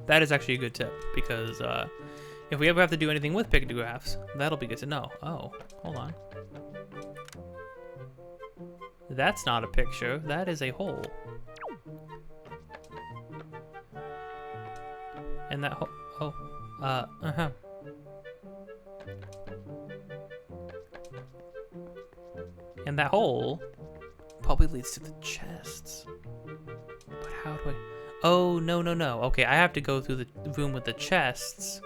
Speaker 1: That is actually a good tip, because if we ever have to do anything with pictographs, that'll be good to know. Oh, hold on. That's not a picture, that is a hole. And that hole, And that hole probably leads to the chests. But how do I... Oh, no. Okay, I have to go through the room with the chests.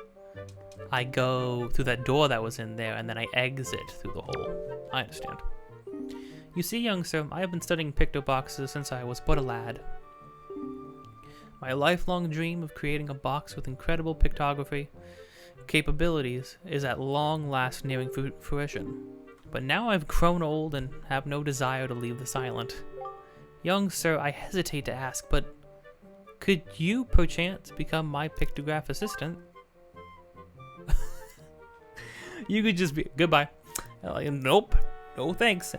Speaker 1: I go through that door that was in there, and then I exit through the hole. I understand. You see, young sir, I have been studying pictoboxes since I was but a lad. My lifelong dream of creating a box with incredible pictography capabilities is at long last nearing fruition. But now I've grown old and have no desire to leave this island. Young sir, I hesitate to ask, but could you perchance become my pictograph assistant? You could just be, goodbye. Nope, no thanks.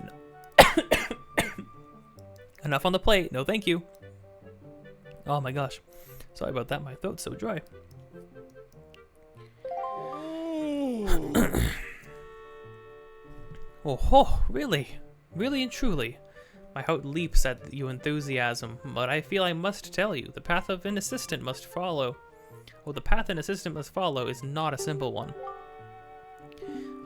Speaker 1: Enough on the plate, no thank you. Oh my gosh, sorry about that, my throat's so dry. Oh, really? Really and truly? My heart leaps at your enthusiasm, but I feel I must tell you, the path an assistant must follow is not a simple one.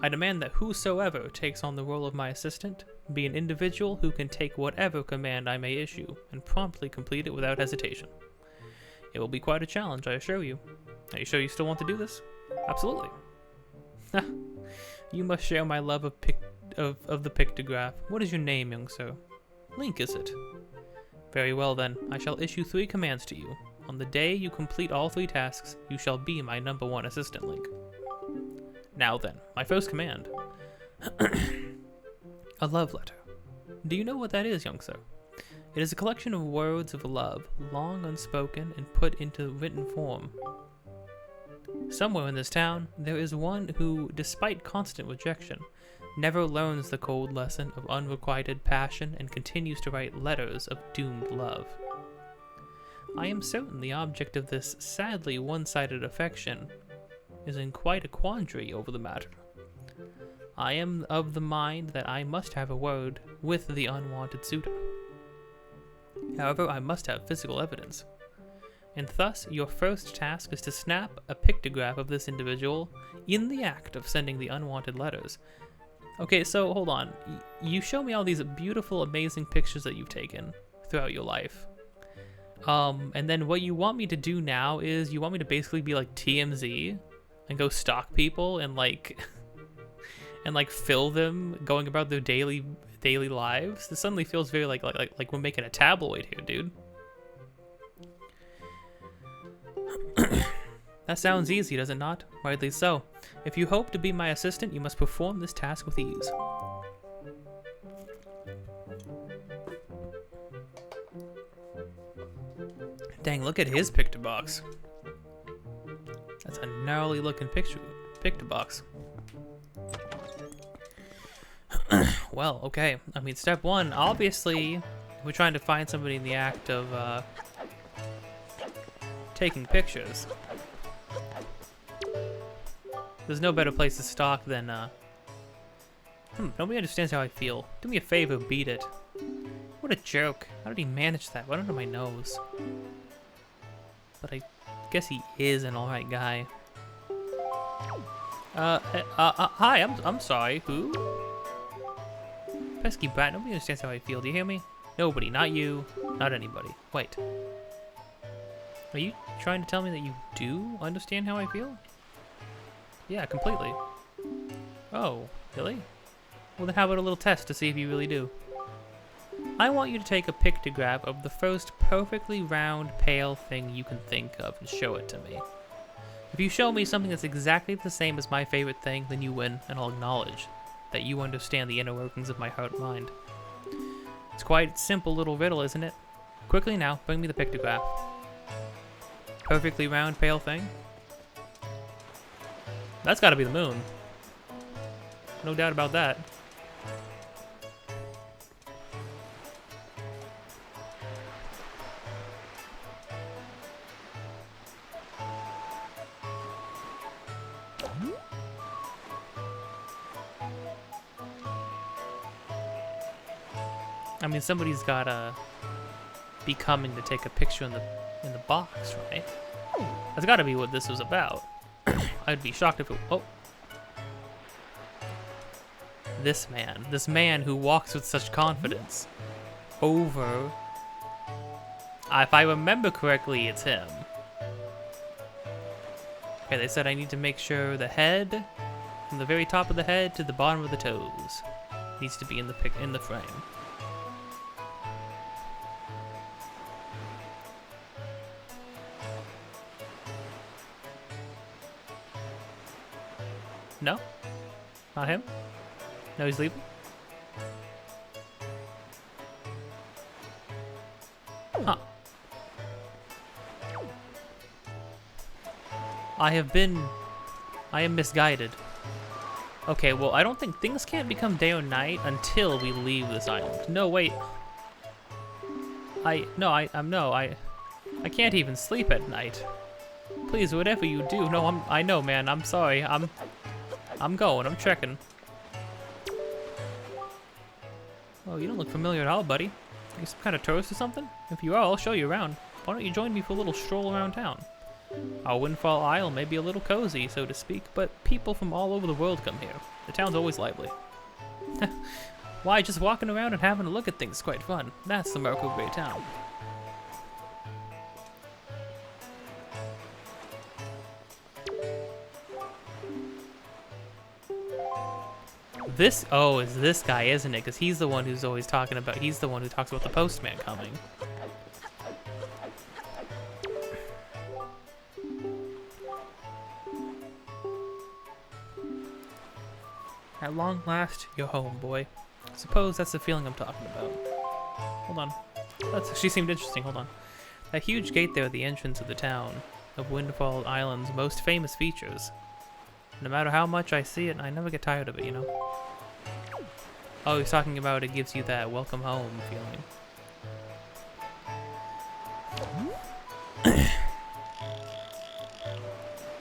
Speaker 1: I demand that whosoever takes on the role of my assistant be an individual who can take whatever command I may issue and promptly complete it without hesitation. It will be quite a challenge, I assure you. Are you sure you still want to do this? Absolutely. You must share my love of the pictograph. What is your name, young sir? Link, is it? Very well then, I shall issue 3 commands to you. On the day you complete all 3 tasks, you shall be my #1 assistant, Link. Now then, my first command. A love letter. Do you know what that is, young sir? It is a collection of words of love, long unspoken and put into written form. Somewhere in this town, there is one who, despite constant rejection, never learns the cold lesson of unrequited passion and continues to write letters of doomed love. I am certain the object of this sadly one-sided affection is in quite a quandary over the matter. I am of the mind that I must have a word with the unwanted suitor. However, I must have physical evidence. And thus, your first task is to snap a pictograph of this individual in the act of sending the unwanted letters. Okay, so hold on. You show me all these beautiful, amazing pictures that you've taken throughout your life. And then what you want me to do now is you want me to basically be like TMZ and go stalk people and like and like fill them going about their daily lives. This suddenly feels very like we're making a tabloid here, dude. That sounds easy, does it not? Rightly so. If you hope to be my assistant, you must perform this task with ease. Dang, look at his picture box. That's a gnarly looking picture box. Well, okay. I mean, step one, obviously, we're trying to find somebody in the act of taking pictures. There's no better place to stalk than, nobody understands how I feel. Do me a favor, beat it. What a joke. How did he manage that? Right under my nose. But I guess he is an alright guy. Hi, I'm sorry, who? Pesky brat, nobody understands how I feel, do you hear me? Nobody, not you, not anybody. Wait. Are you trying to tell me that you do understand how I feel? Yeah, completely. Oh, really? Well then how about a little test to see if you really do? I want you to take a pictograph of the first perfectly round, pale thing you can think of and show it to me. If you show me something that's exactly the same as my favorite thing, then you win, and I'll acknowledge that you understand the inner workings of my heart and mind. It's quite a simple little riddle, isn't it? Quickly now, bring me the pictograph. Perfectly round, pale thing? That's gotta be the moon. No doubt about that. I mean, somebody's gotta be coming to take a picture in the box, right? That's gotta be what this was about. I'd be shocked if it... Oh. This man who walks with such confidence over... if I remember correctly, it's him. Okay, they said I need to make sure the head, from the very top of the head to the bottom of the toes, needs to be in the frame. No? Not him? No, he's leaving? Huh. I am misguided. Okay, well, I don't think things can't become day or night until we leave this island. No, wait. I can't even sleep at night. Please, whatever you do. No, I know, man. I'm sorry. I'm going. I'm checking. Oh, you don't look familiar at all, buddy. Are you some kind of tourist or something? If you are, I'll show you around. Why don't you join me for a little stroll around town? Our Windfall Isle may be a little cozy, so to speak, but people from all over the world come here. The town's always lively. Why, just walking around and having a look at things is quite fun. That's the miracle of a great town. This, oh, is this guy, isn't it? Because he's the one who's always talking about, he's the one who talks about the postman coming. At long last, you're home, boy. Suppose that's the feeling I'm talking about. Hold on. She seemed interesting. Hold on. That huge gate there at the entrance of the town of Windfall Island's most famous features. No matter how much I see it, I never get tired of it, you know? Oh, he's talking about it gives you that welcome home feeling.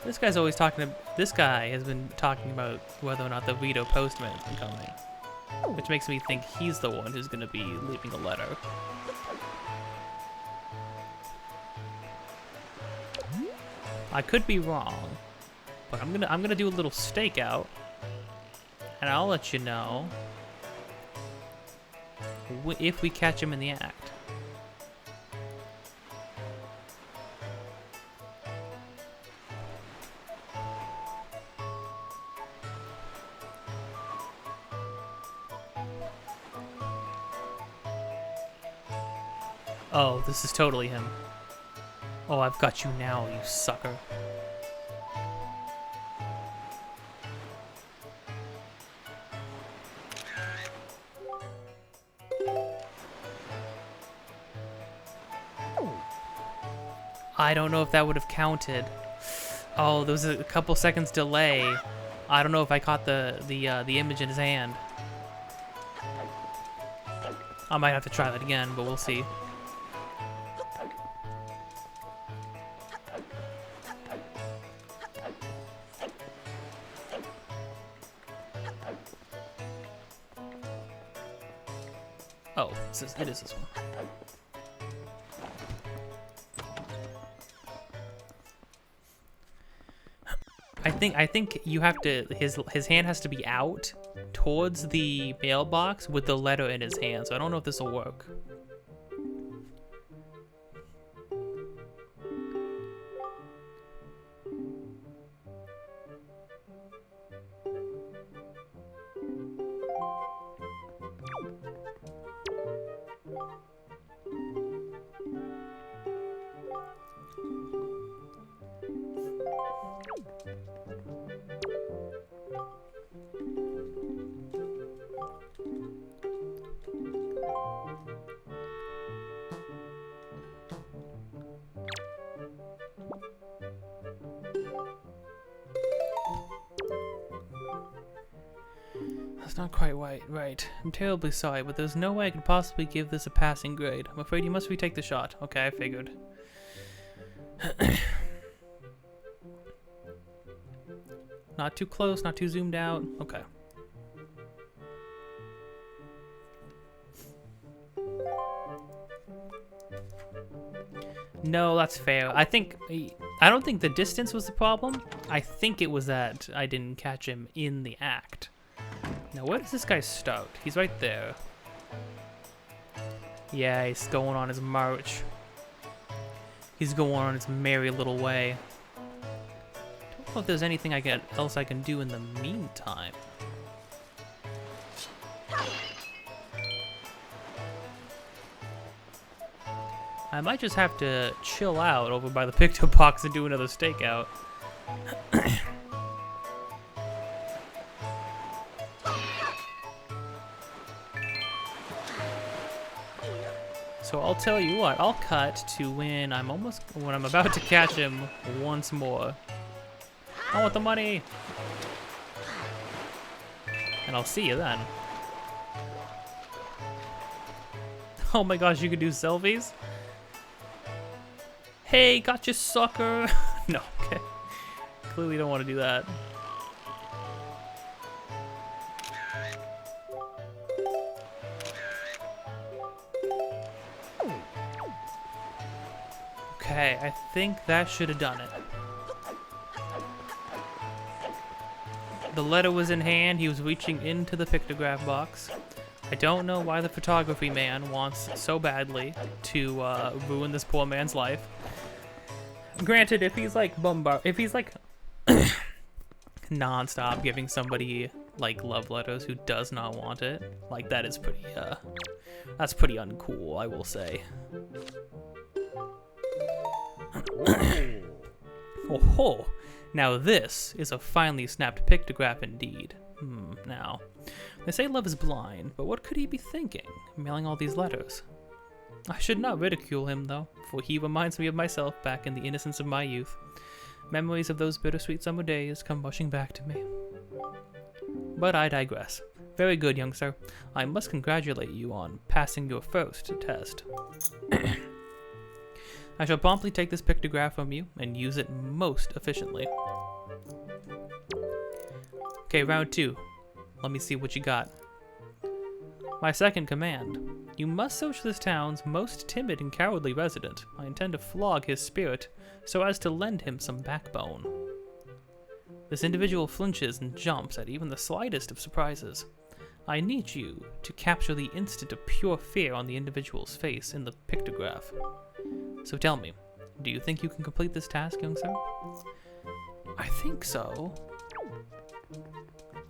Speaker 1: This guy's always talking. This guy has been talking about whether or not the Vito postman has been coming, which makes me think he's the one who's going to be leaving a letter. I could be wrong, but I'm gonna do a little stakeout, and I'll let you know if we catch him in the act. Oh, this is totally him. Oh, I've got you now, you sucker. I don't know if that would have counted. Oh, there was a couple seconds delay. I don't know if I caught the image in his hand. I might have to try that again, but we'll see. Oh, it is this one. I think you have to, his hand has to be out towards the mailbox with the letter in his hand, so I don't know if this will work. That's not quite right. I'm terribly sorry, but there's no way I could possibly give this a passing grade. I'm afraid you must retake the shot. Okay, I figured. Not too close, not too zoomed out. Okay. No, that's fair. I don't think the distance was the problem. I think it was that I didn't catch him in the act. Now, where does this guy start? He's right there. Yeah, he's going on his march. He's going on his merry little way. Don't know if there's anything else I can do in the meantime. I might just have to chill out over by the picto box and do another stakeout. So I'll tell you what, I'll cut to when I'm about to catch him once more. I want the money! And I'll see you then. Oh my gosh, you can do selfies? Hey, gotcha, sucker! No, okay. Clearly don't want to do that. Okay, I think that should have done it. The letter was in hand, he was reaching into the pictograph box. I don't know why the photography man wants so badly to ruin this poor man's life. Granted, if he's like non-stop giving somebody like love letters who does not want it, like that is pretty that's pretty uncool, I will say. Oh ho! Now this is a finely snapped pictograph indeed. Now. They say love is blind, but what could he be thinking, mailing all these letters? I should not ridicule him, though, for he reminds me of myself back in the innocence of my youth. Memories of those bittersweet summer days come rushing back to me. But I digress. Very good, young sir. I must congratulate you on passing your first test. I shall promptly take this pictograph from you and use it most efficiently. Okay, round 2. Let me see what you got. My second command. You must search this town's most timid and cowardly resident. I intend to flog his spirit so as to lend him some backbone. This individual flinches and jumps at even the slightest of surprises. I need you to capture the instant of pure fear on the individual's face in the pictograph. So tell me, do you think you can complete this task, young sir? I think so.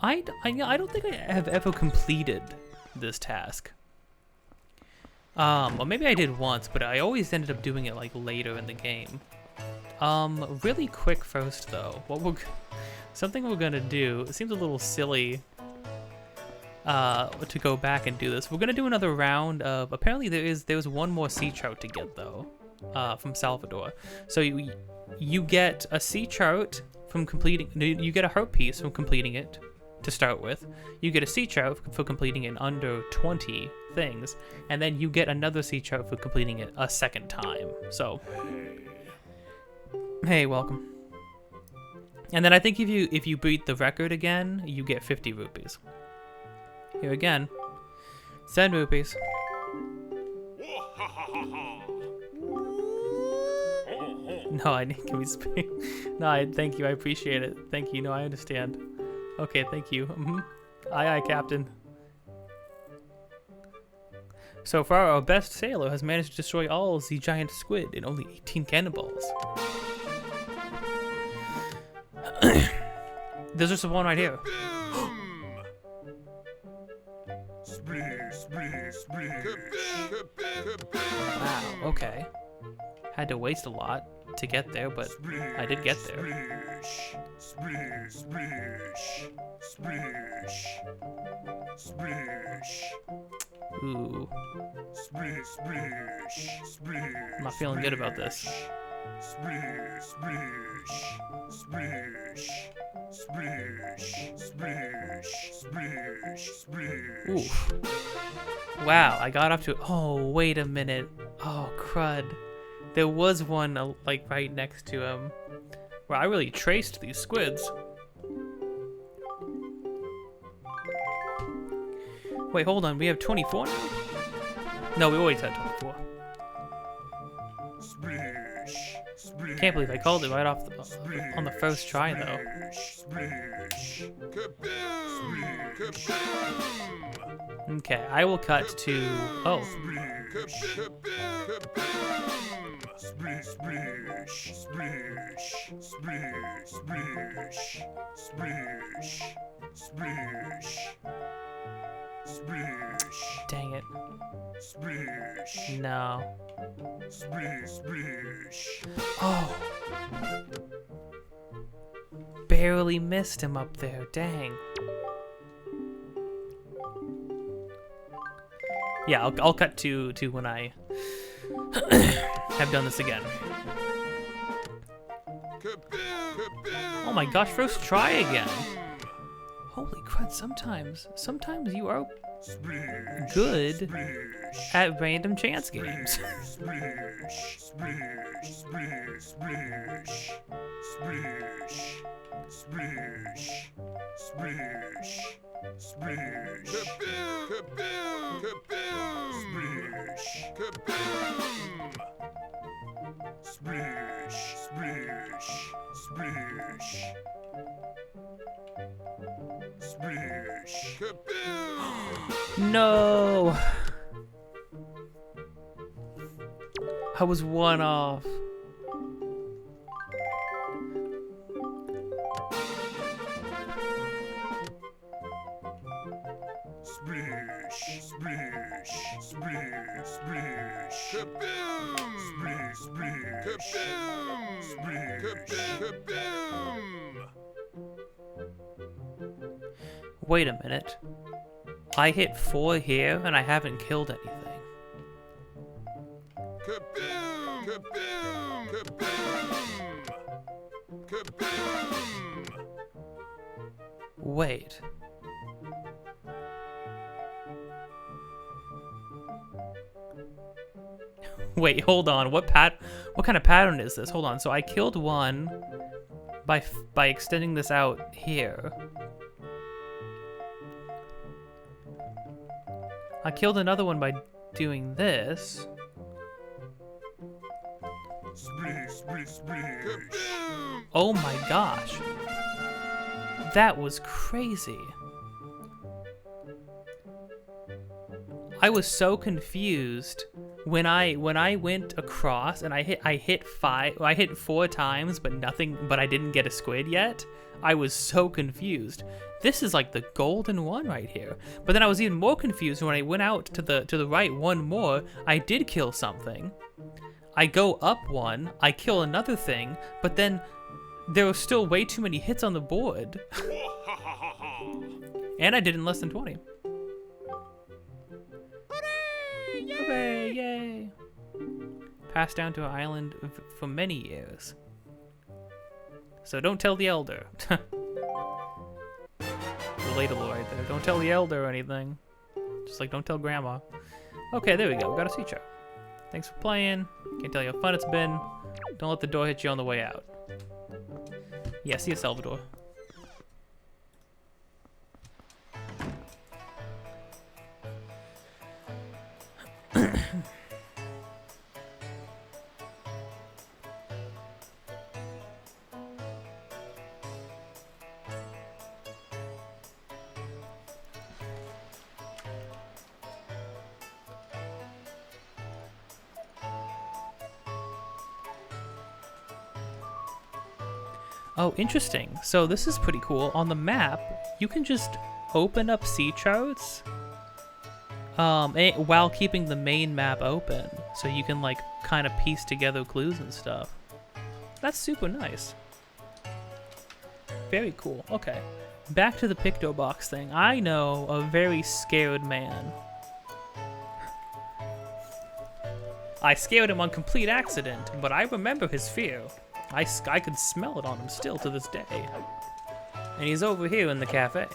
Speaker 1: I don't think I have ever completed this task. Or maybe I did once, but I always ended up doing it like later in the game. Really quick first though, something we're gonna do, it seems a little silly to go back and do this. We're gonna do another round of, apparently there's one more sea chart to get though, from Salvador. So you get a sea chart from completing, you get a heart piece from completing it to start with. You get a sea chart for completing it in under 20 things, and then you get another sea chart for completing it a second time. So, hey, welcome. And then I think if you beat the record again, you get 50 rupees. Here again, 10 rupees. No, can we speak? No, thank you, I appreciate it. Thank you, no, I understand. Okay, thank you. Aye, aye, Captain. So far, our best sailor has managed to destroy all the giant squid in only 18 cannonballs. There's just one right here. Wow, okay. Had to waste a lot to get there, but I did get there. Ooh. I'm not feeling good about this. Oof. Wow, I got up to, oh, wait a minute. Oh, crud. There was one, like, right next to him, where I really traced these squids. Wait, hold on, we have 24 now? No, we always had 24. Can't believe I called it right off on the first try, though. Okay, I will cut to, oh. Dang it. No. Oh. Barely missed him up there. Dang. Yeah, I'll cut to when I have done this again. Oh my gosh, first try again. Holy crud, sometimes you are good at random chance games. No! I was one off. Wait a minute. I hit 4 here and I haven't killed anything.
Speaker 2: Kaboom! Kaboom! Kaboom! Kaboom!
Speaker 1: Wait. Wait, hold on. What kind of pattern is this? Hold on. So I killed one by extending this out here. I killed another one by doing this.
Speaker 2: Splish, splish, splish. Kaboom!
Speaker 1: Oh my gosh. That was crazy. I was so confused when I went across and I hit 4 times but I didn't get a squid yet. I was so confused. This is like the golden one right here. But then I was even more confused when I went out to the right one more. I did kill something. I go up one, I kill another thing, but then there were still way too many hits on the board. And I did in less than 20. Hooray, yay! Passed down to an island for many years. So don't tell the elder. Relatable right there. Don't tell the elder or anything. Just like don't tell grandma. Okay, there we go. We got a sea trout. Thanks for playing. Can't tell you how fun it's been. Don't let the door hit you on the way out. Yeah, see you, Salvador. Oh, interesting. So this is pretty cool. On the map, you can just open up sea trouts while keeping the main map open. So you can like kind of piece together clues and stuff. That's super nice. Very cool. Okay. Back to the Picto Box thing. I know a very scared man. I scared him on complete accident, but I remember his fear. I could smell it on him still to this day. And he's over here in the cafe.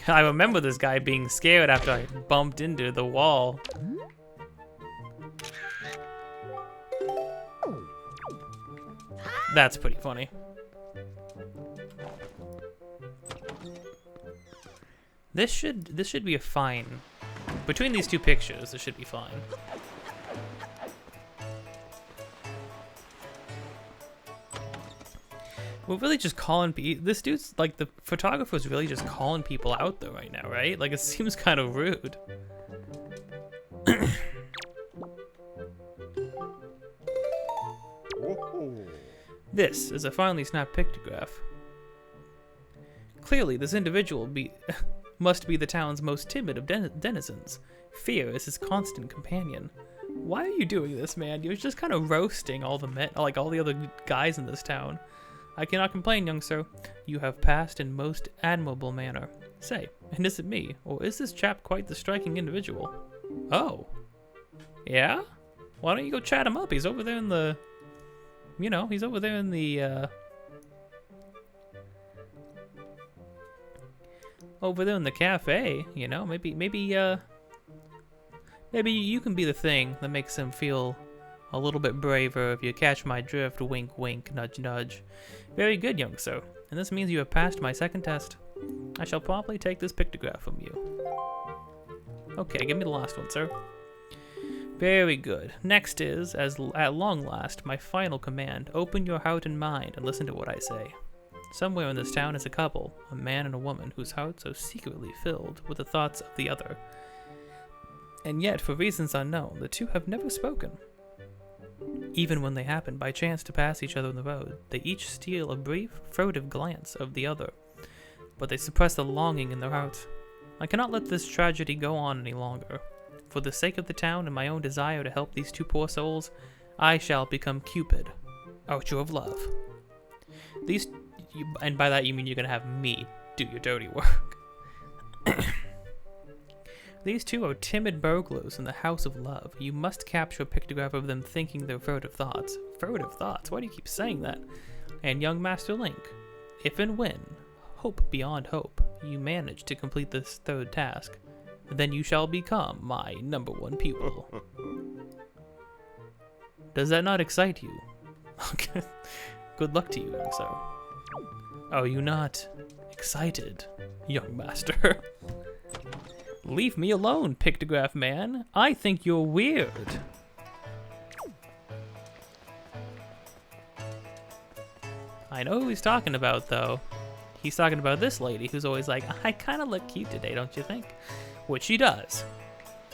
Speaker 1: I remember this guy being scared after I bumped into the wall. That's pretty funny. This should be a fine. Between these two pictures, this should be fine. We're really just calling people. This dude's like the photographer's really just calling people out though right now, right? Like it seems kind of rude. This is a finely snapped pictograph. Clearly, this individual must be the town's most timid of denizens. Fear is his constant companion. Why are you doing this, man? You're just kind of roasting all the all the other guys in this town. I cannot complain, young sir. You have passed in most admirable manner. Say, and is it me, or is this chap quite the striking individual? Oh. Yeah? Why don't you go chat him up? He's over there in the... You know, he's over there in the, over there in the cafe, you know? Maybe you can be the thing that makes him feel a little bit braver, if you catch my drift. Wink, wink, nudge, nudge. Very good, young sir. And this means you have passed my second test. I shall promptly take this pictograph from you. Okay, give me the last one, sir. Very good. Next is, at long last, my final command. Open your heart and mind and listen to what I say. Somewhere in this town is a couple, a man and a woman, whose hearts are secretly filled with the thoughts of the other. And yet, for reasons unknown, the two have never spoken. Even when they happen by chance to pass each other on the road, they each steal a brief, furtive glance of the other, but they suppress the longing in their hearts. I cannot let this tragedy go on any longer. For the sake of the town and my own desire to help these two poor souls, I shall become Cupid, Archer of Love. And by that you mean you're gonna have me do your dirty work. These two are timid burglars in the House of Love. You must capture a pictograph of them thinking their furtive thoughts. Furtive thoughts? Why do you keep saying that? And young Master Link, if and when, hope beyond hope, you manage to complete this third task, then you shall become my #1 pupil. Does that not excite you? Okay. Good luck to you, young sir. Are you not excited, young master? Leave me alone, pictograph man. I think you're weird. I know who he's talking about, though. He's talking about this lady who's always like, I kind of look cute today, don't you think? Which she does.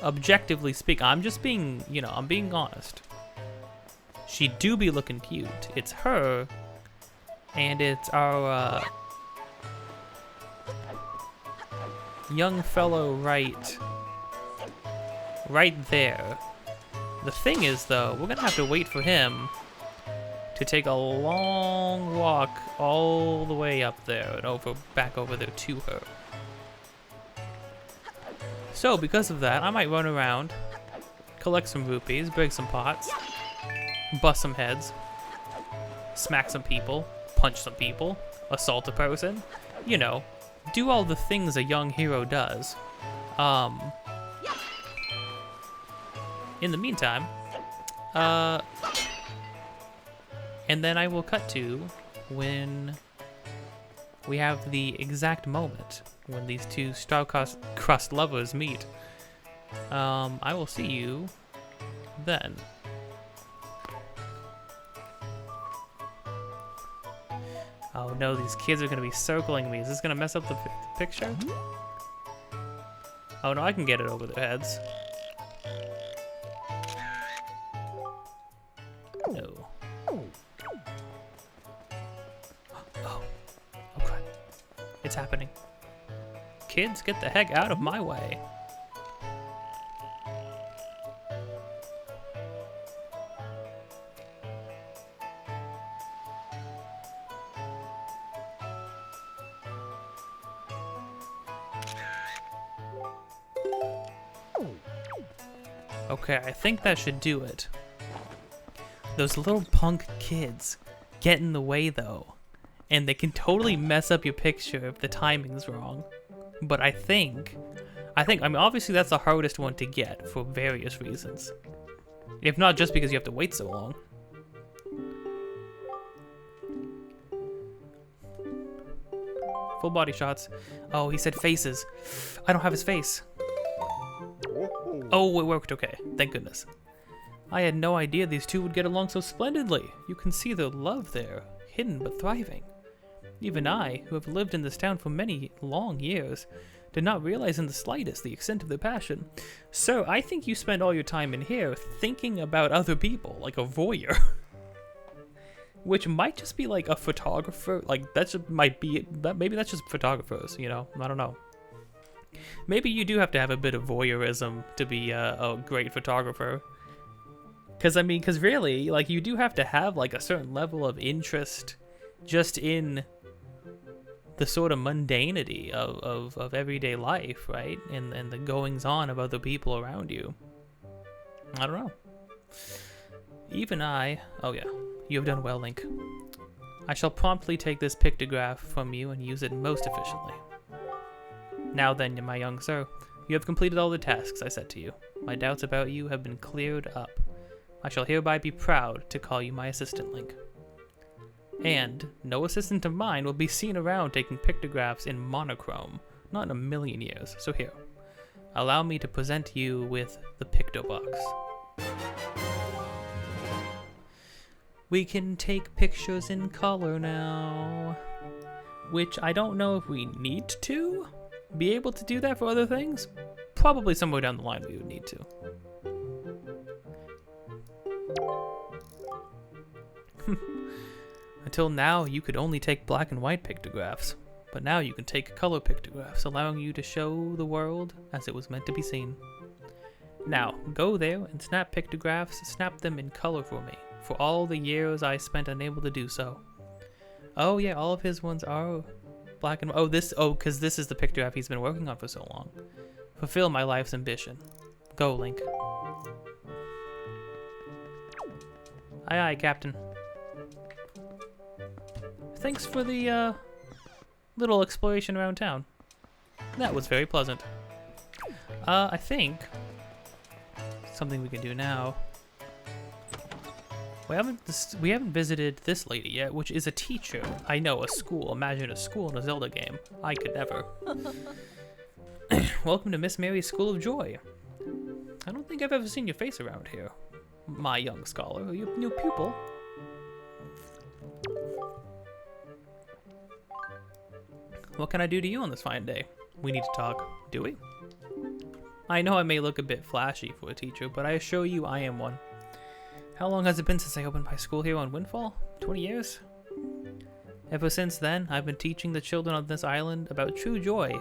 Speaker 1: Objectively speaking, I'm just being, I'm being honest. She do be looking cute. It's her, and it's our, young fellow right there. The thing is, though, we're gonna have to wait for him to take a long walk all the way up there and back over there to her. So because of that, I might run around, collect some rupees, break some pots, bust some heads, smack some people, punch some people, assault a person, do all the things a young hero does. In the meantime, and then I will cut to when we have the exact moment when these two star-crossed lovers meet. I will see you then. Oh no, these kids are gonna be circling me. Is this gonna mess up the picture? Oh no, I can get it over their heads. No. Oh crap. It's happening. Kids, get the heck out of my way. Okay, I think that should do it. Those little punk kids get in the way, though, and they can totally mess up your picture if the timing's wrong. But I mean, obviously that's the hardest one to get for various reasons. If not just because you have to wait so long. Full body shots. Oh, he said faces. I don't have his face. Oh, it worked okay. Thank goodness. I had no idea these two would get along so splendidly. You can see their love there, hidden but thriving. Even I, who have lived in this town for many long years, did not realize in the slightest the extent of their passion. So I think you spend all your time in here thinking about other people, like a voyeur. Which might just be like a photographer, like maybe that's just photographers, I don't know. Maybe you do have to have a bit of voyeurism to be a great photographer. Because really, like, you do have to have, like, a certain level of interest just in the sort of mundanity of everyday life, right? And the goings-on of other people around you. I don't know. Even oh yeah, you have done well, Link. I shall promptly take this pictograph from you and use it most efficiently. Now then, my young sir, you have completed all the tasks I set to you. My doubts about you have been cleared up. I shall hereby be proud to call you my assistant, Link. And no assistant of mine will be seen around taking pictographs in monochrome, not in a million years. So here, allow me to present you with the Pictobox. We can take pictures in color now, which I don't know if we need to be able to do that for other things. probably somewhere down the line we would need to. Until now, you could only take black and white pictographs, but now you can take color pictographs, allowing you to show the world as it was meant to be seen. Now, go there and snap pictographs, snap them in color for me, for all the years I spent unable to do so. Oh yeah, all of his ones are black and white. Because this is the pictograph he's been working on for so long. Fulfill my life's ambition. Go, Link. Aye aye, Captain. Thanks for the little exploration around town. That was very pleasant. I think something we can do now. We haven't visited this lady yet, which is a teacher. I know, a school. Imagine a school in a Zelda game. I could never. Welcome to Miss Mary's School of Joy. I don't think I've ever seen your face around here, my young scholar. Are you a new pupil? What can I do to you on this fine day? We need to talk, do we? I know I may look a bit flashy for a teacher, but I assure you I am one. How long has it been since I opened my school here on Windfall? 20 years? Ever since then, I've been teaching the children on this island about true joy.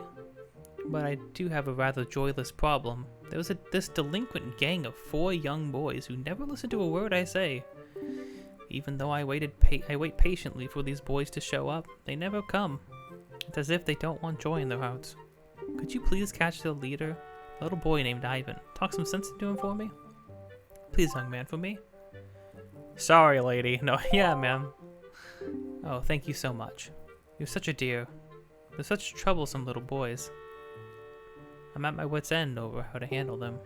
Speaker 1: But I do have a rather joyless problem. There was this delinquent gang of 4 young boys who never listen to a word I say. Even though I wait patiently for these boys to show up, they never come. It's as if they don't want joy in their hearts. Could you please catch the leader, a little boy named Ivan? Talk some sense into him for me? Please, young man, for me? Sorry, lady. No, yeah, ma'am. Oh, thank you so much. You're such a dear. They're such troublesome little boys. I'm at my wit's end over how to handle them.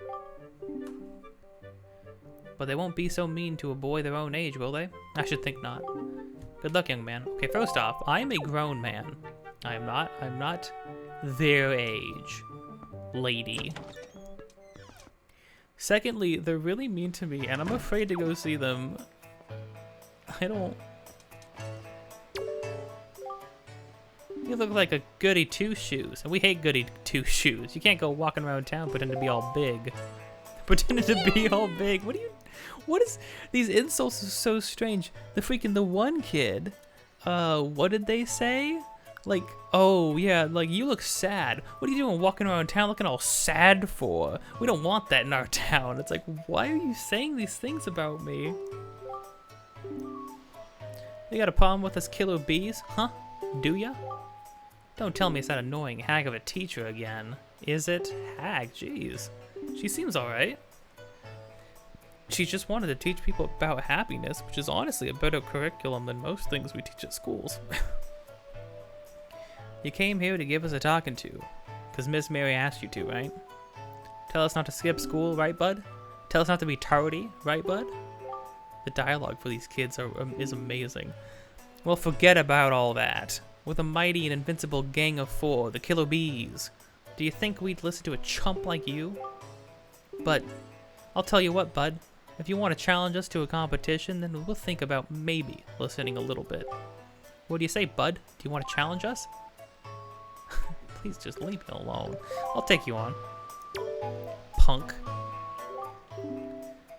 Speaker 1: But they won't be so mean to a boy their own age, will they? I should think not. Good luck, young man. Okay, first off, I am a grown man. I'm not their age, lady. Secondly, they're really mean to me, and I'm afraid to go see them. You look like a goody two-shoes, and we hate goody two-shoes. You can't go walking around town pretending to be all big. Pretending to be all big. What is, these insults are so strange. The one kid, what did they say? Like, oh yeah, like, you look sad. What are you doing walking around town looking all sad for? We don't want that in our town. It's like, why are you saying these things about me? You got a problem with us killer bees, huh? Do ya? Don't tell me it's that annoying hag of a teacher again. Is it? Hag, jeez. She seems alright. She just wanted to teach people about happiness, which is honestly a better curriculum than most things we teach at schools. You came here to give us a talking to, because Miss Mary asked you to, right? Tell us not to skip school, right, bud? Tell us not to be tardy, right, bud? The dialogue for these kids is amazing. Well, forget about all that. With a mighty and invincible gang of 4, the killer bees, do you think we'd listen to a chump like you? But I'll tell you what, bud. If you want to challenge us to a competition, then we'll think about maybe listening a little bit. What do you say, bud? Do you want to challenge us? Please just leave me alone. I'll take you on. Punk.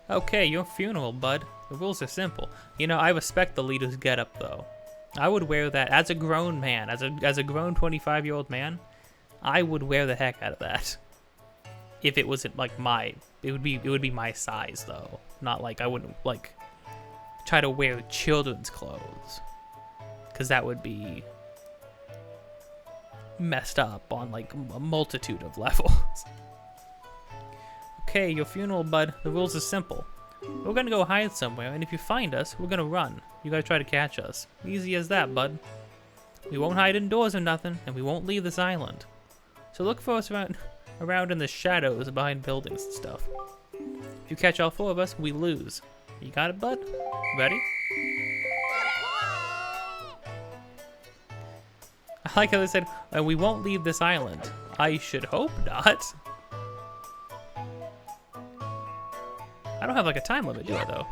Speaker 1: Okay, your funeral, bud. The rules are simple. You know, I respect the leader's getup, though. I would wear that as a grown man, as a grown 25-year-old man. I would wear the heck out of that. If it wasn't like it would be my size though. Not like I wouldn't like try to wear children's clothes, because that would be messed up on like a multitude of levels. Okay, your funeral, bud. The rules are simple. We're gonna go hide somewhere, and if you find us, we're gonna run. You gotta try to catch us. Easy as that, bud. We won't hide indoors or nothing, and we won't leave this island. So look for us around in the shadows behind buildings and stuff. If you catch all 4 of us, we lose. You got it, bud? Ready? I like how they said, we won't leave this island. I should hope not. I don't have like a time limit, do I, though?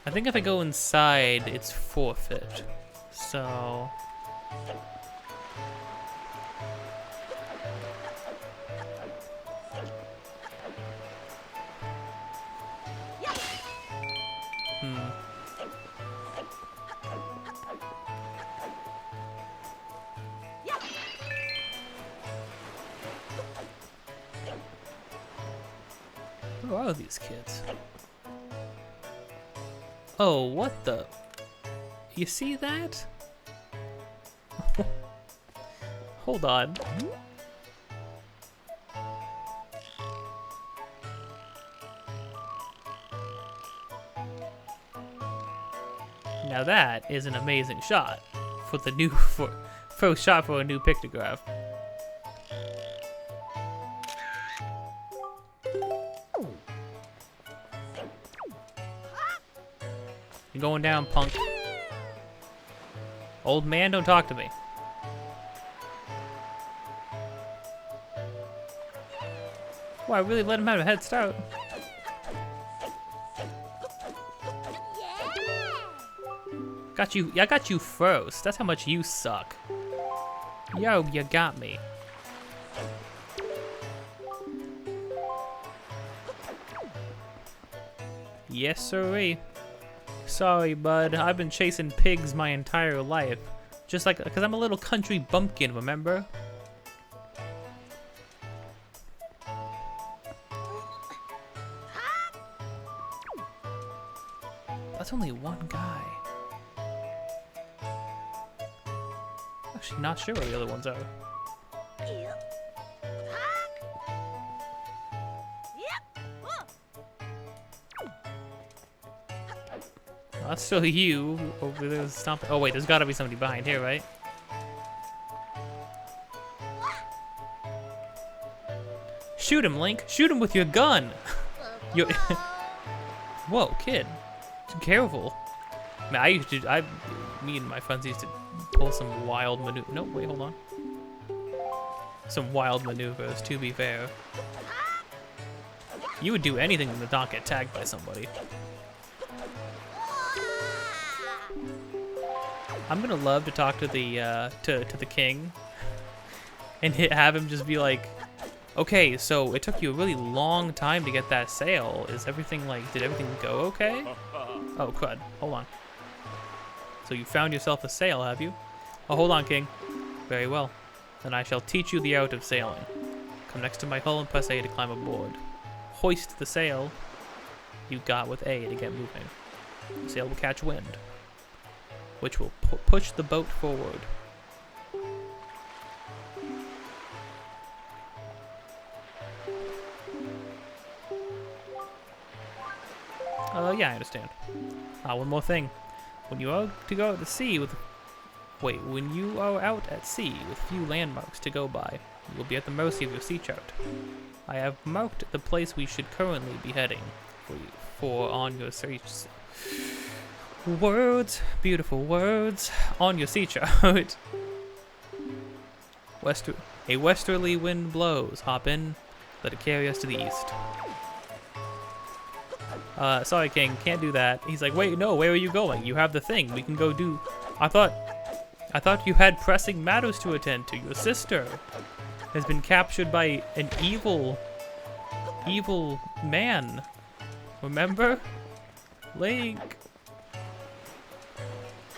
Speaker 1: I think if I go inside, it's forfeit. So... Who are these kids? Oh, what the? You see that? Hold on. Now that is an amazing shot for the new first shot for a new pictograph. You're going down, punk. Old man, don't talk to me. Wow, I really let him have a head start. Got you, I got you first. That's how much you suck. Yo, you got me. Yes, sirree. Sorry, bud. I've been chasing pigs my entire life. Just like, because I'm a little country bumpkin, remember? That's only one guy. Actually, not sure where the other ones are. That's still you over there stomping. Oh wait, there's gotta be somebody behind here, right? Shoot him, Link! Shoot him with your gun! You Whoa, kid. Careful. Man, me and my friends used to pull some wild maneuver. No, wait, hold on. Some wild maneuvers, to be fair. You would do anything to not get tagged by somebody. I'm gonna love to talk to the to the king, and have him just be like, "Okay, so it took you a really long time to get that sale. Is everything like? Did everything go okay?" Oh, crud. Hold on. So you found yourself a sail, have you? Oh, hold on, king. Very well. Then I shall teach you the art of sailing. Come next to my hull and press A to climb aboard. Hoist the sail you got with A to get moving. The sail will catch wind, which will push the boat forward. Yeah, I understand. One more thing. When you are to go out to sea with... Wait, when you are out at sea with few landmarks to go by, you will be at the mercy of your sea chart. I have marked the place we should currently be heading for on your sea... Words, beautiful words, on your sea chart. A westerly wind blows. Hop in, let it carry us to the east. Sorry, King, can't do that. He's like, wait, no, where are you going? You have the thing. We can go do. I thought you had pressing matters to attend to. Your sister has been captured by an evil man. Remember? Link.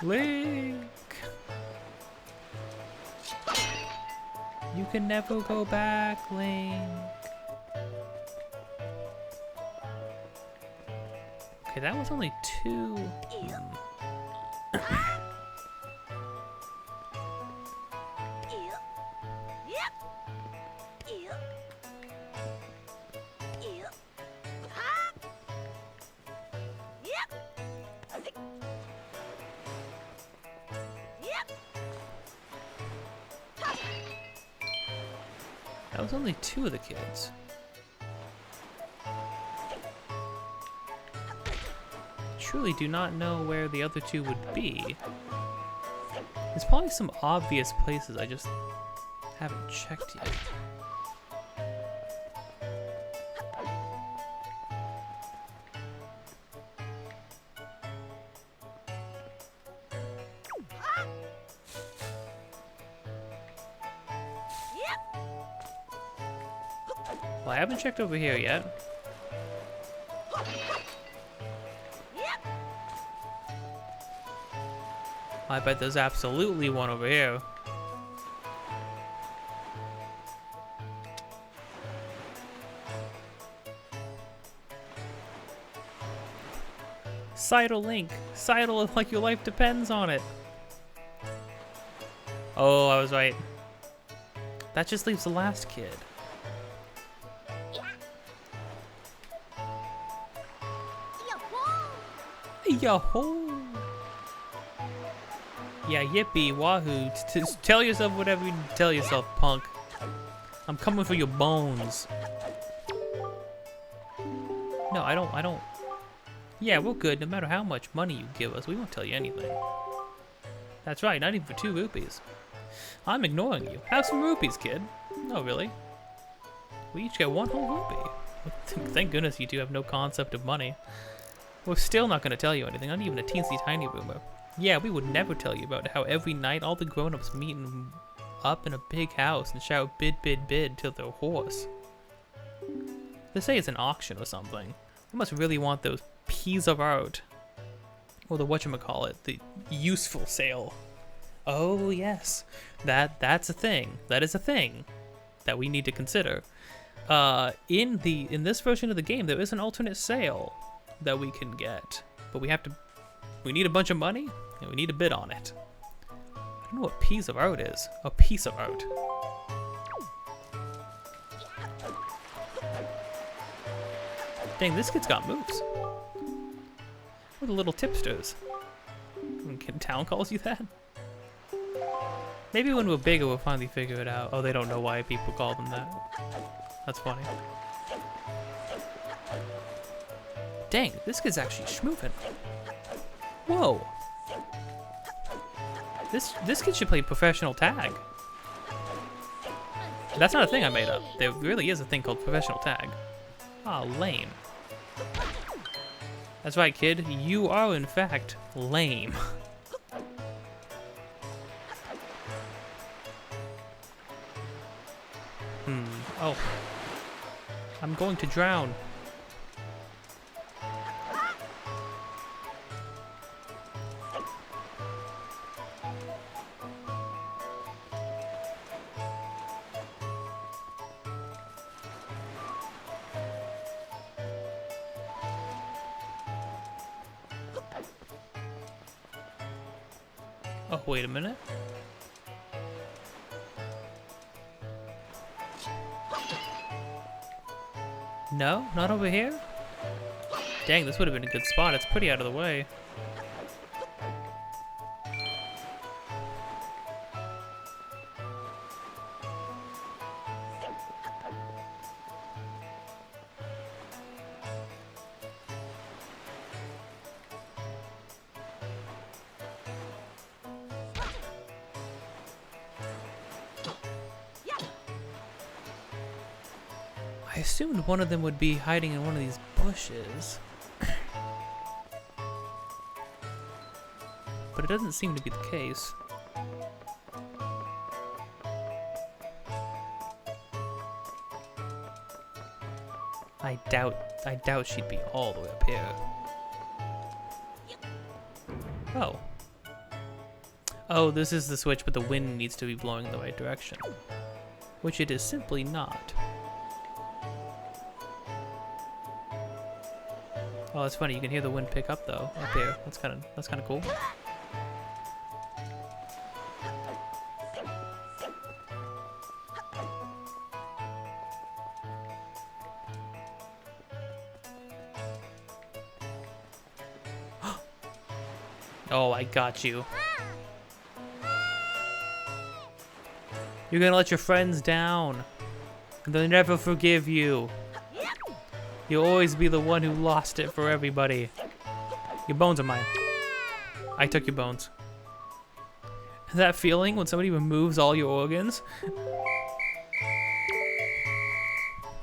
Speaker 1: Link. You can never go back, Link. Okay, that was only 2. That was only 2 of the kids. Truly do not know where the other 2 would be. There's probably some obvious places I just haven't checked yet. Well, I haven't checked over here yet. I bet there's absolutely one over here. Sidle Link. Sidle like your life depends on it. Oh, I was right. That just leaves the last kid. Yahoo! Yeah, yippee, wahoo. Tell yourself whatever you need to tell yourself, punk. I'm coming for your bones. No, I don't. Yeah, we're good. No matter how much money you give us, we won't tell you anything. That's right, not even for 2 rupees. I'm ignoring you. Have some rupees, kid. Oh, really? We each get 1 whole rupee. Thank goodness you two have no concept of money. We're still not going to tell you anything, not even a teensy tiny rumor. Yeah, we would never tell you about how every night all the grown-ups meet up in a big house and shout bid, bid, bid till they're hoarse. They say it's an auction or something. They must really want those pieces of art. Or the whatchamacallit, the useful sale. Oh yes, that's a thing. That is a thing that we need to consider. In this version of the game, there is an alternate sale that we can get, but we need a bunch of money and we need a bid on it. I don't know what piece of art is. A piece of art. Dang, this kid's got moves. We're the little tipsters. Town calls you that? Maybe when we're bigger we'll finally figure it out. Oh, they don't know why people call them that. That's funny. Dang, this kid's actually schmoovin'. Whoa. This kid should play professional tag. That's not a thing I made up. There really is a thing called professional tag. Ah, lame. That's right, kid. You are, in fact, lame. Oh. I'm going to drown. Oh, wait a minute. No, not over here? Dang, this would have been a good spot. It's pretty out of the way. I assumed one of them would be hiding in one of these bushes. But it doesn't seem to be the case. I doubt she'd be all the way up here. Oh. Oh, this is the switch, but the wind needs to be blowing in the right direction. Which it is simply not. Oh, it's funny. You can hear the wind pick up though up here. That's kind of cool. Oh, I got you. You're gonna let your friends down. They'll never forgive you. You'll always be the one who lost it for everybody. Your bones are mine. I took your bones. That feeling when somebody removes all your organs?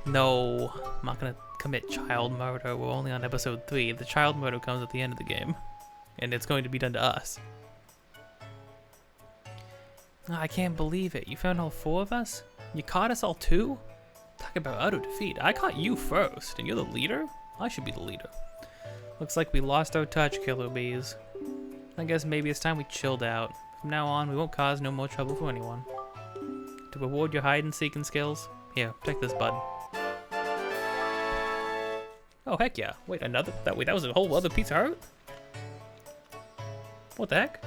Speaker 1: No, I'm not gonna commit child murder. We're only on episode 3. The child murder comes at the end of the game. And it's going to be done to us. I can't believe it. You found all 4 of us? You caught us all too? Talk about utter defeat. I caught you first, and you're the leader? I should be the leader. Looks like we lost our touch, killer bees. I guess maybe it's time we chilled out. From now on, we won't cause no more trouble for anyone. To reward your hide-and-seeking skills, here, take this, bud. Oh, heck yeah. Wait, another? That was a whole other piece of art? What the heck?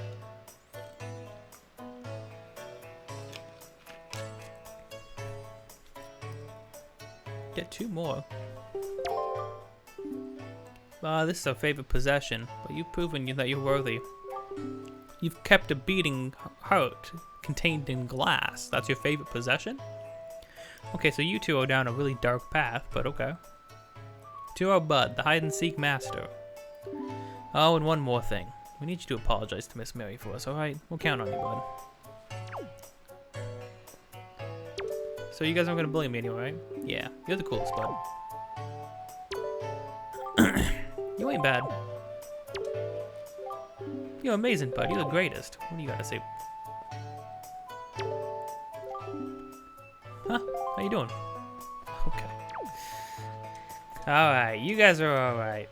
Speaker 1: Get 2 more. This is our favorite possession, but you've proven that you're worthy. You've kept a beating heart contained in glass. That's your favorite possession? Okay, so you 2 are down a really dark path, but okay. To our bud, the hide-and-seek master. Oh, and one more thing. We need you to apologize to Miss Mary for us, alright? We'll count on you, bud. So you guys aren't gonna bully me anymore, right? Yeah, you're the coolest, bud. You ain't bad. You're amazing, bud. You're the greatest. What do you gotta say? Huh? How you doing? Okay. Alright, you guys are alright.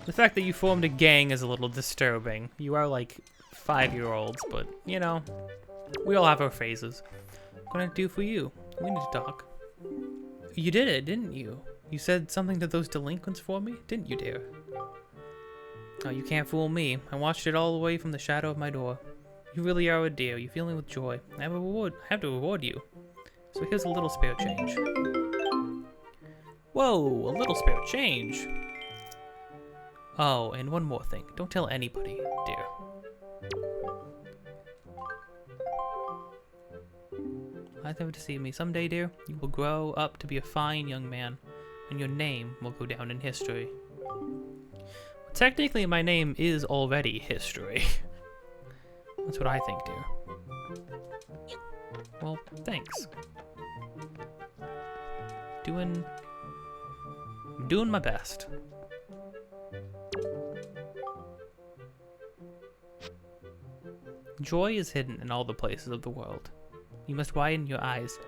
Speaker 1: The fact that you formed a gang is a little disturbing. You are like 5-year-olds, but you know, we all have our phases. What can I do for you? We need to talk. You did it, didn't you? You said something to those delinquents for me, didn't you, dear? Oh, you can't fool me. I watched it all the way from the shadow of my door. You really are a dear. You fill me with joy. I have to reward you. So here's a little spare change. Whoa, a little spare change. Oh, and one more thing. Don't tell anybody, dear. I never to see me. Someday, dear, you will grow up to be a fine young man, and your name will go down in history. Technically, my name is already history. That's what I think, dear. Well, thanks. I'm doing my best. Joy is hidden in all the places of the world. You must widen your eyes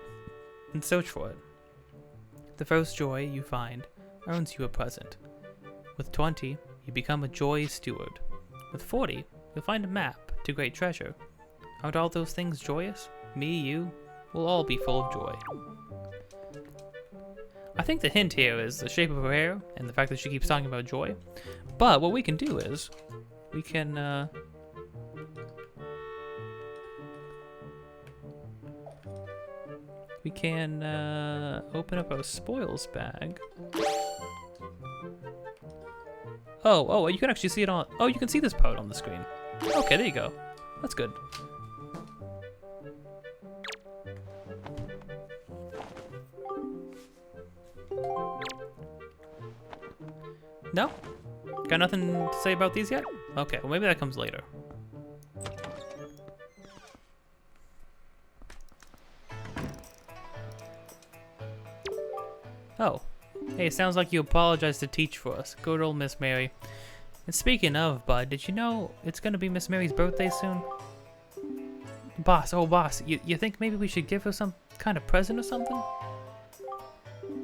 Speaker 1: and search for it. The first joy you find earns you a present. With 20, you become a joy steward. With 40, you'll find a map to great treasure. Aren't all those things joyous? Me, you, will all be full of joy. I think the hint here is the shape of her hair and the fact that she keeps talking about joy. But what we can do is, we can, open up our spoils bag. Oh, you can actually see it on, oh, you can see this part on the screen. Okay, there you go. That's good. No? Got nothing to say about these yet? Okay, well maybe that comes later. Oh. Hey, it sounds like you apologized to teach for us. Good old Miss Mary. And speaking of, bud, did you know it's gonna be Miss Mary's birthday soon? Boss, oh boss, you think maybe we should give her some kind of present or something?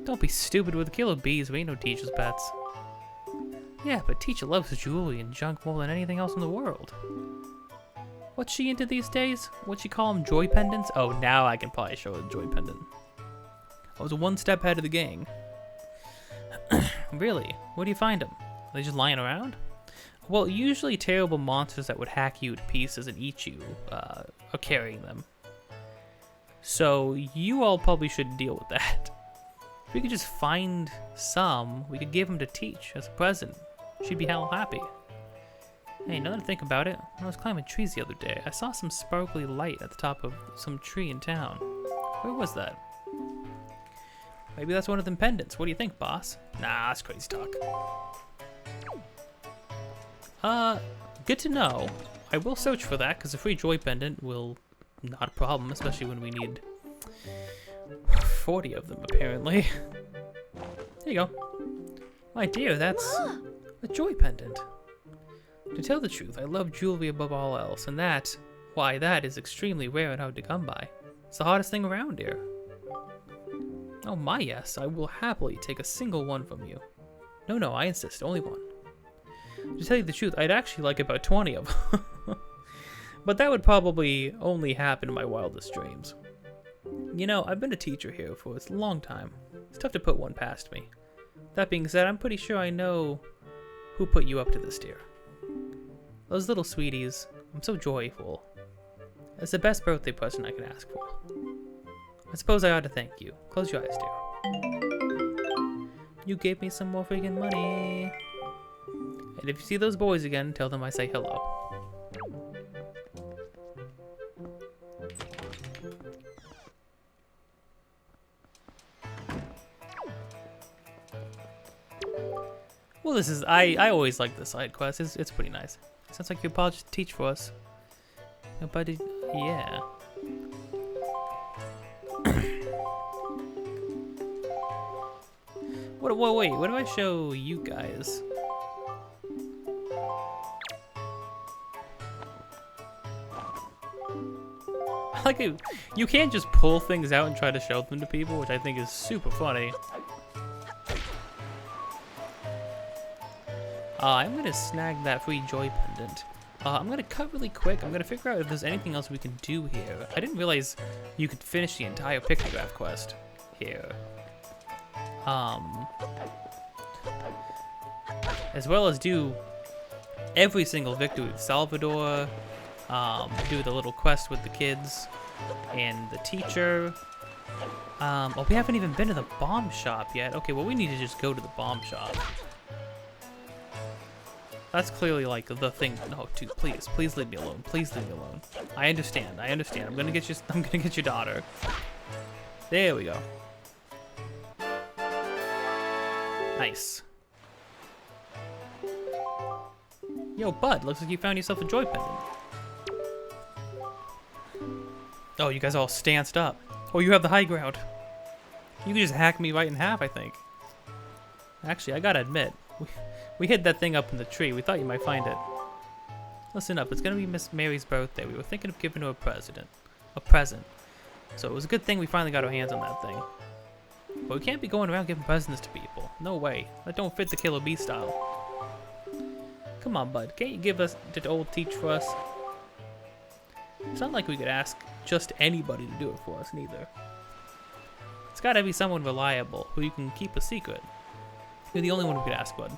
Speaker 1: Don't be stupid with a killer bees, we ain't no teacher's pets. Yeah, but teacher loves jewelry and junk more than anything else in the world. What's she into these days? What'd she call them, joy pendants? Oh, now I can probably show her the joy pendant. I was one step ahead of the gang. Really? Where do you find them? Are they just lying around? Well, usually terrible monsters that would hack you to pieces and eat you are carrying them. So you all probably should deal with that. If we could just find some, we could give them to Teach as a present. She'd be hell happy. Hey, now that I think about it, when I was climbing trees the other day, I saw some sparkly light at the top of some tree in town. Where was that? Maybe that's one of them pendants. What do you think, boss? Nah, that's crazy talk. Good to know. I will search for that, because a free joy pendant will not a problem, especially when we need 40 of them, apparently. There you go. My dear, that's a joy pendant. To tell the truth, I love jewelry above all else, and that Why, that is extremely rare and hard to come by. It's the hardest thing around here. Oh my, yes, I will happily take a single one from you. No, I insist, only one. To tell you the truth, I'd actually like about 20 of them. But that would probably only happen in my wildest dreams. You know, I've been a teacher here for a long time. It's tough to put one past me. That being said, I'm pretty sure I know who put you up to this, dear. Those little sweeties, I'm so joyful. It's the best birthday present I could ask for. I suppose I ought to thank you. Close your eyes, dear. You gave me some more freaking money. And if you see those boys again, tell them I say hello. Well, this is, I always like the side quest. It's pretty nice. Sounds like you'll probably just teach for us. But yeah. Wait, what do I show you guys? I like it. You can't just pull things out and try to show them to people, which I think is super funny. I'm gonna snag that free joy pendant. I'm gonna cut really quick. I'm gonna figure out if there's anything else we can do here. I didn't realize you could finish the entire pictograph quest here. As well as do every single victory with Salvador, do the little quest with the kids and the teacher. Oh, we haven't even been to the bomb shop yet. Okay, well, we need to just go to the bomb shop. That's clearly like the thing. No, dude, please leave me alone. Please leave me alone. I understand. I'm gonna get your daughter. There we go. Nice. Yo, bud, looks like you found yourself a joy pendant. Oh, you guys are all stanced up. Oh, you have the high ground. You can just hack me right in half, I think. Actually, I gotta admit, we hid that thing up in the tree. We thought you might find it. Listen up, it's gonna be Miss Mary's birthday. We were thinking of giving her a present. So it was a good thing we finally got our hands on that thing. But we can't be going around giving presents to people. No way. That don't fit the Killer Bee style. Come on, bud. Can't you give us the old teach for us? It's not like we could ask just anybody to do it for us, neither. It's gotta be someone reliable, who you can keep a secret. You're the only one who could ask, bud.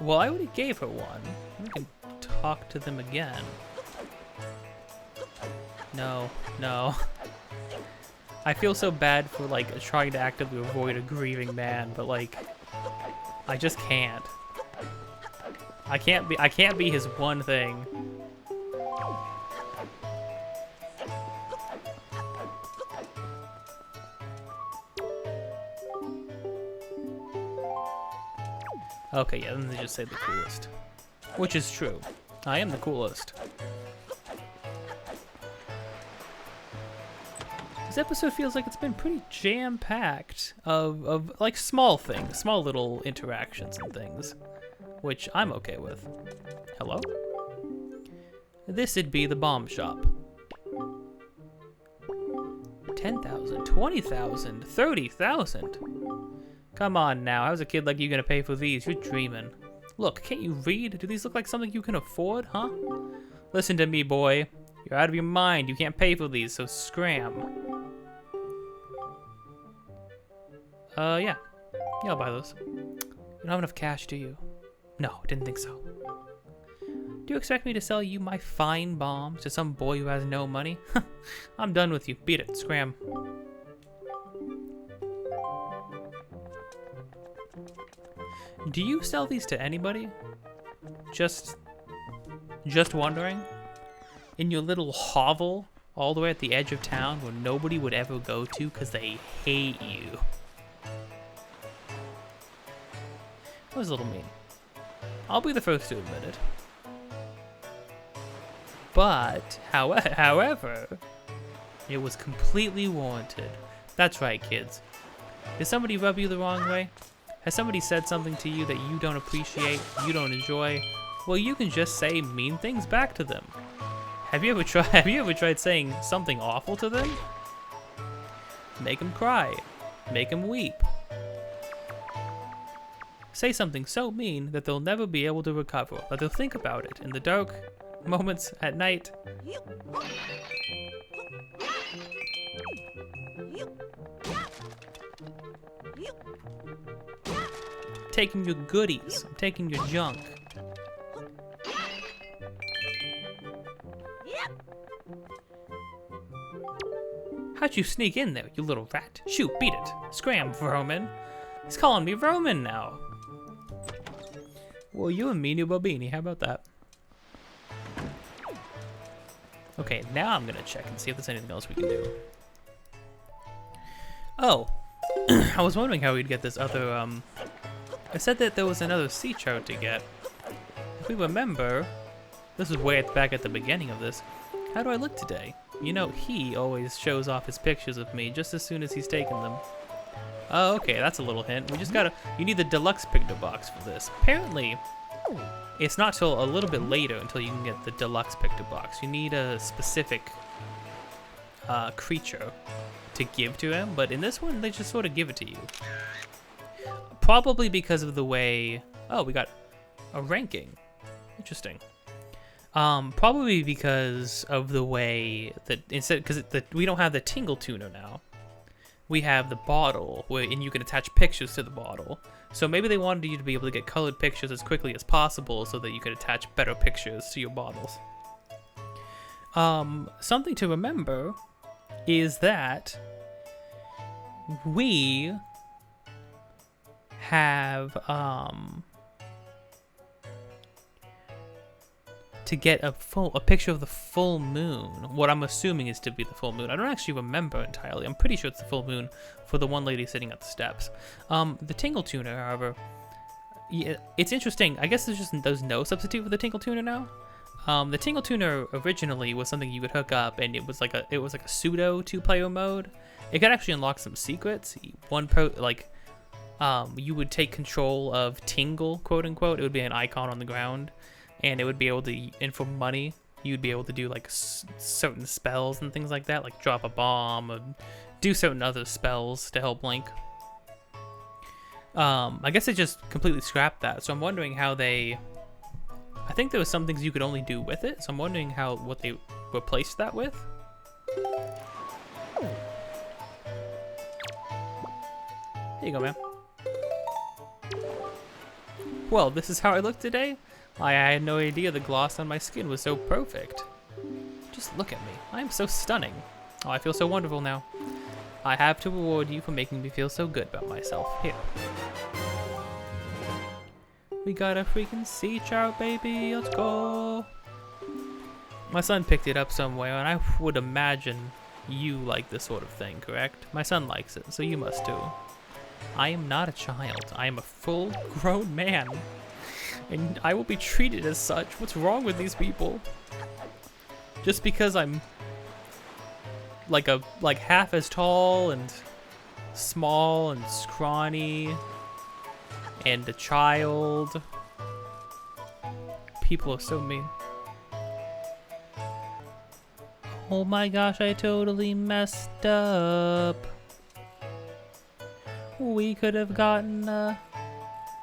Speaker 1: Well, I already gave her one. We can talk to them again. No. I feel so bad for, like, trying to actively avoid a grieving man, but, like, I just can't. I can't be his one thing. Okay, yeah, then they just say the coolest. Which is true. I am the coolest. This episode feels like it's been pretty jam-packed of like small things, small little interactions and things, which I'm okay with. Hello? This'd be the bomb shop. 10,000, 20,000, 30,000. Come on now, how's a kid like you gonna pay for these? You're dreaming. Look, can't you read? Do these look like something you can afford, huh? Listen to me, boy. You're out of your mind. You can't pay for these, so scram. Yeah. Yeah, I'll buy those. You don't have enough cash, do you? No, didn't think so. Do you expect me to sell you my fine bombs to some boy who has no money? I'm done with you. Beat it. Scram. Do you sell these to anybody? Just wondering? In your little hovel all the way at the edge of town where nobody would ever go to because they hate you. That was a little mean. I'll be the first to admit it. But, however, it was completely warranted. That's right, kids. Did somebody rub you the wrong way? Has somebody said something to you that you don't appreciate, you don't enjoy? Well, you can just say mean things back to them. Have you ever tried saying something awful to them? Make them cry. Make them weep. Say something so mean that they'll never be able to recover, but they'll think about it in the dark moments at night. Taking your goodies, I'm taking your junk. How'd you sneak in there, you little rat? Shoot, beat it. Scram, Roman. He's calling me Roman now. Well, you and me, new Bobini, how about that? Okay, now I'm gonna check and see if there's anything else we can do. Oh, I was wondering how we'd get this other, I said that there was another sea chart to get. If we remember, this is way back at the beginning of this. How do I look today? You know, he always shows off his pictures of me just as soon as he's taken them. Oh, okay, that's a little hint. We just gotta, you need the deluxe picture box for this. Apparently, it's not till a little bit later until you can get the deluxe picture box. You need a specific creature to give to him, but in this one, they just sort of give it to you. Probably because of the way, oh, we got a ranking. Interesting. Probably because of the way that instead, because we don't have the tingle tuner now. We have the bottle, and you can attach pictures to the bottle. So maybe they wanted you to be able to get colored pictures as quickly as possible so that you could attach better pictures to your bottles. Something to remember is that we have, to get a picture of the full moon, what I'm assuming is to be the full moon. I don't actually remember entirely. I'm pretty sure it's the full moon for the one lady sitting at the steps. The tingle tuner, however, yeah, it's interesting. I guess there's no substitute for the tingle tuner now. The tingle tuner originally was something you could hook up, and it was like a pseudo 2-player mode. It could actually unlock some secrets. You would take control of Tingle, quote unquote. It would be an icon on the ground. And it would be able to, and for money, you'd be able to do like certain spells and things like that, like drop a bomb and do certain other spells to help Link. I guess they just completely scrapped that, so I'm wondering how they. I think there was some things you could only do with it, so I'm wondering what they replaced that with. Here you go, man. Well, this is how I look today. I had no idea the gloss on my skin was so perfect. Just look at me. I am so stunning. Oh, I feel so wonderful now. I have to reward you for making me feel so good about myself. Here. We got a freaking sea chart, baby. Let's go. My son picked it up somewhere, and I would imagine you like this sort of thing, correct? My son likes it, so you must too. I am not a child. I am a full-grown man. And I will be treated as such. What's wrong with these people? Just because I'm like half as tall and small and scrawny and a child. People are so mean. Oh my gosh, I totally messed up. We could have gotten a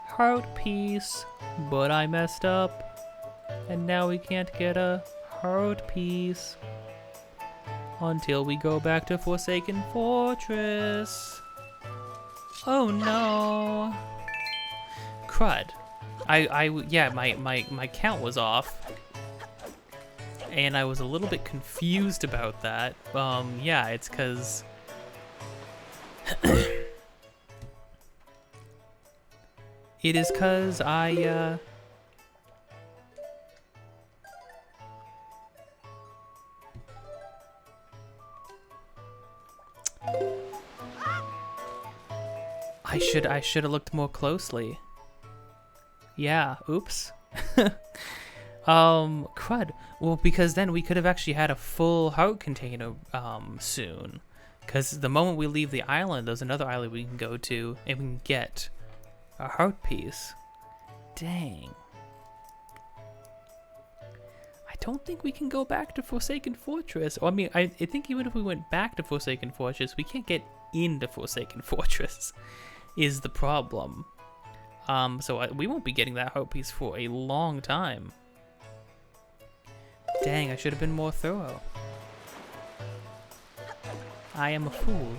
Speaker 1: heart piece. But I messed up, and now we can't get a heart piece until we go back to Forsaken Fortress. Oh no. Crud. Yeah, my count was off, and I was a little bit confused about that. Yeah, it's because it is because I should have looked more closely. Yeah, oops. Crud. Well, because then we could have actually had a full heart container soon. Because the moment we leave the island, there's another island we can go to and we can get A heart piece. Dang. I don't think we can go back to Forsaken Fortress. Or, I mean, I think even if we went back to Forsaken Fortress, we can't get into Forsaken Fortress, is the problem. So we won't be getting that heart piece for a long time. Dang, I should have been more thorough. I am a fool.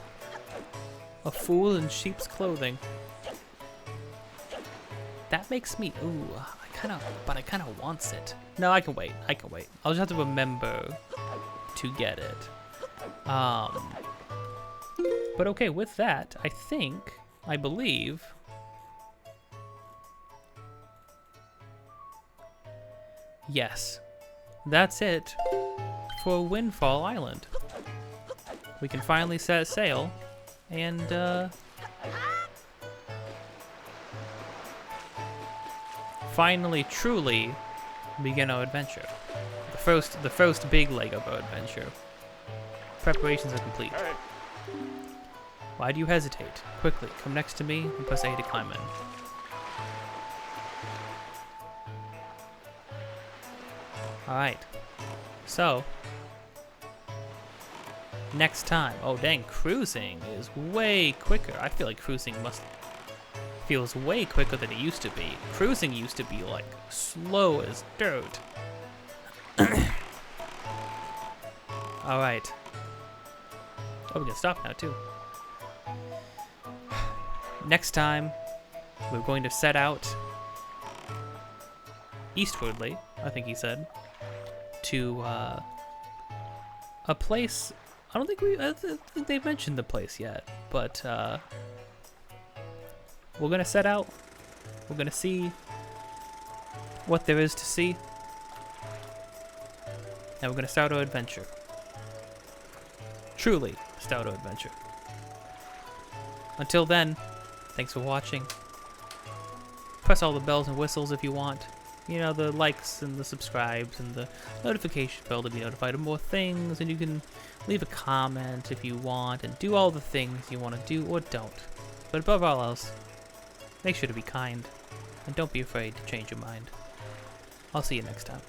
Speaker 1: A fool in sheep's clothing. That makes me, ooh, I kinda wants it. No, I can wait, I'll just have to remember to get it. But okay, with that, I believe, yes, that's it for Windfall Island. We can finally set sail and, finally, truly begin our adventure. The first big leg of our adventure. Preparations are complete. Why do you hesitate? Quickly, come next to me and press A to climb in. Alright. So, next time. Oh dang, cruising is way quicker. I feel like cruising feels way quicker than it used to be. Cruising used to be like slow as dirt. Alright. Oh, we can stop now too. Next time, we're going to set out eastwardly, I think he said, to a place. I don't think I think they've mentioned the place yet, but we're gonna set out. We're gonna see what there is to see, and we're gonna start our adventure. Truly start our adventure. Until then, thanks for watching. Press all the bells and whistles if you want. You know, the likes and the subscribes and the notification bell to be notified of more things, and you can leave a comment if you want and do all the things you want to do or don't. But above all else, make sure to be kind and don't be afraid to change your mind. I'll see you next time.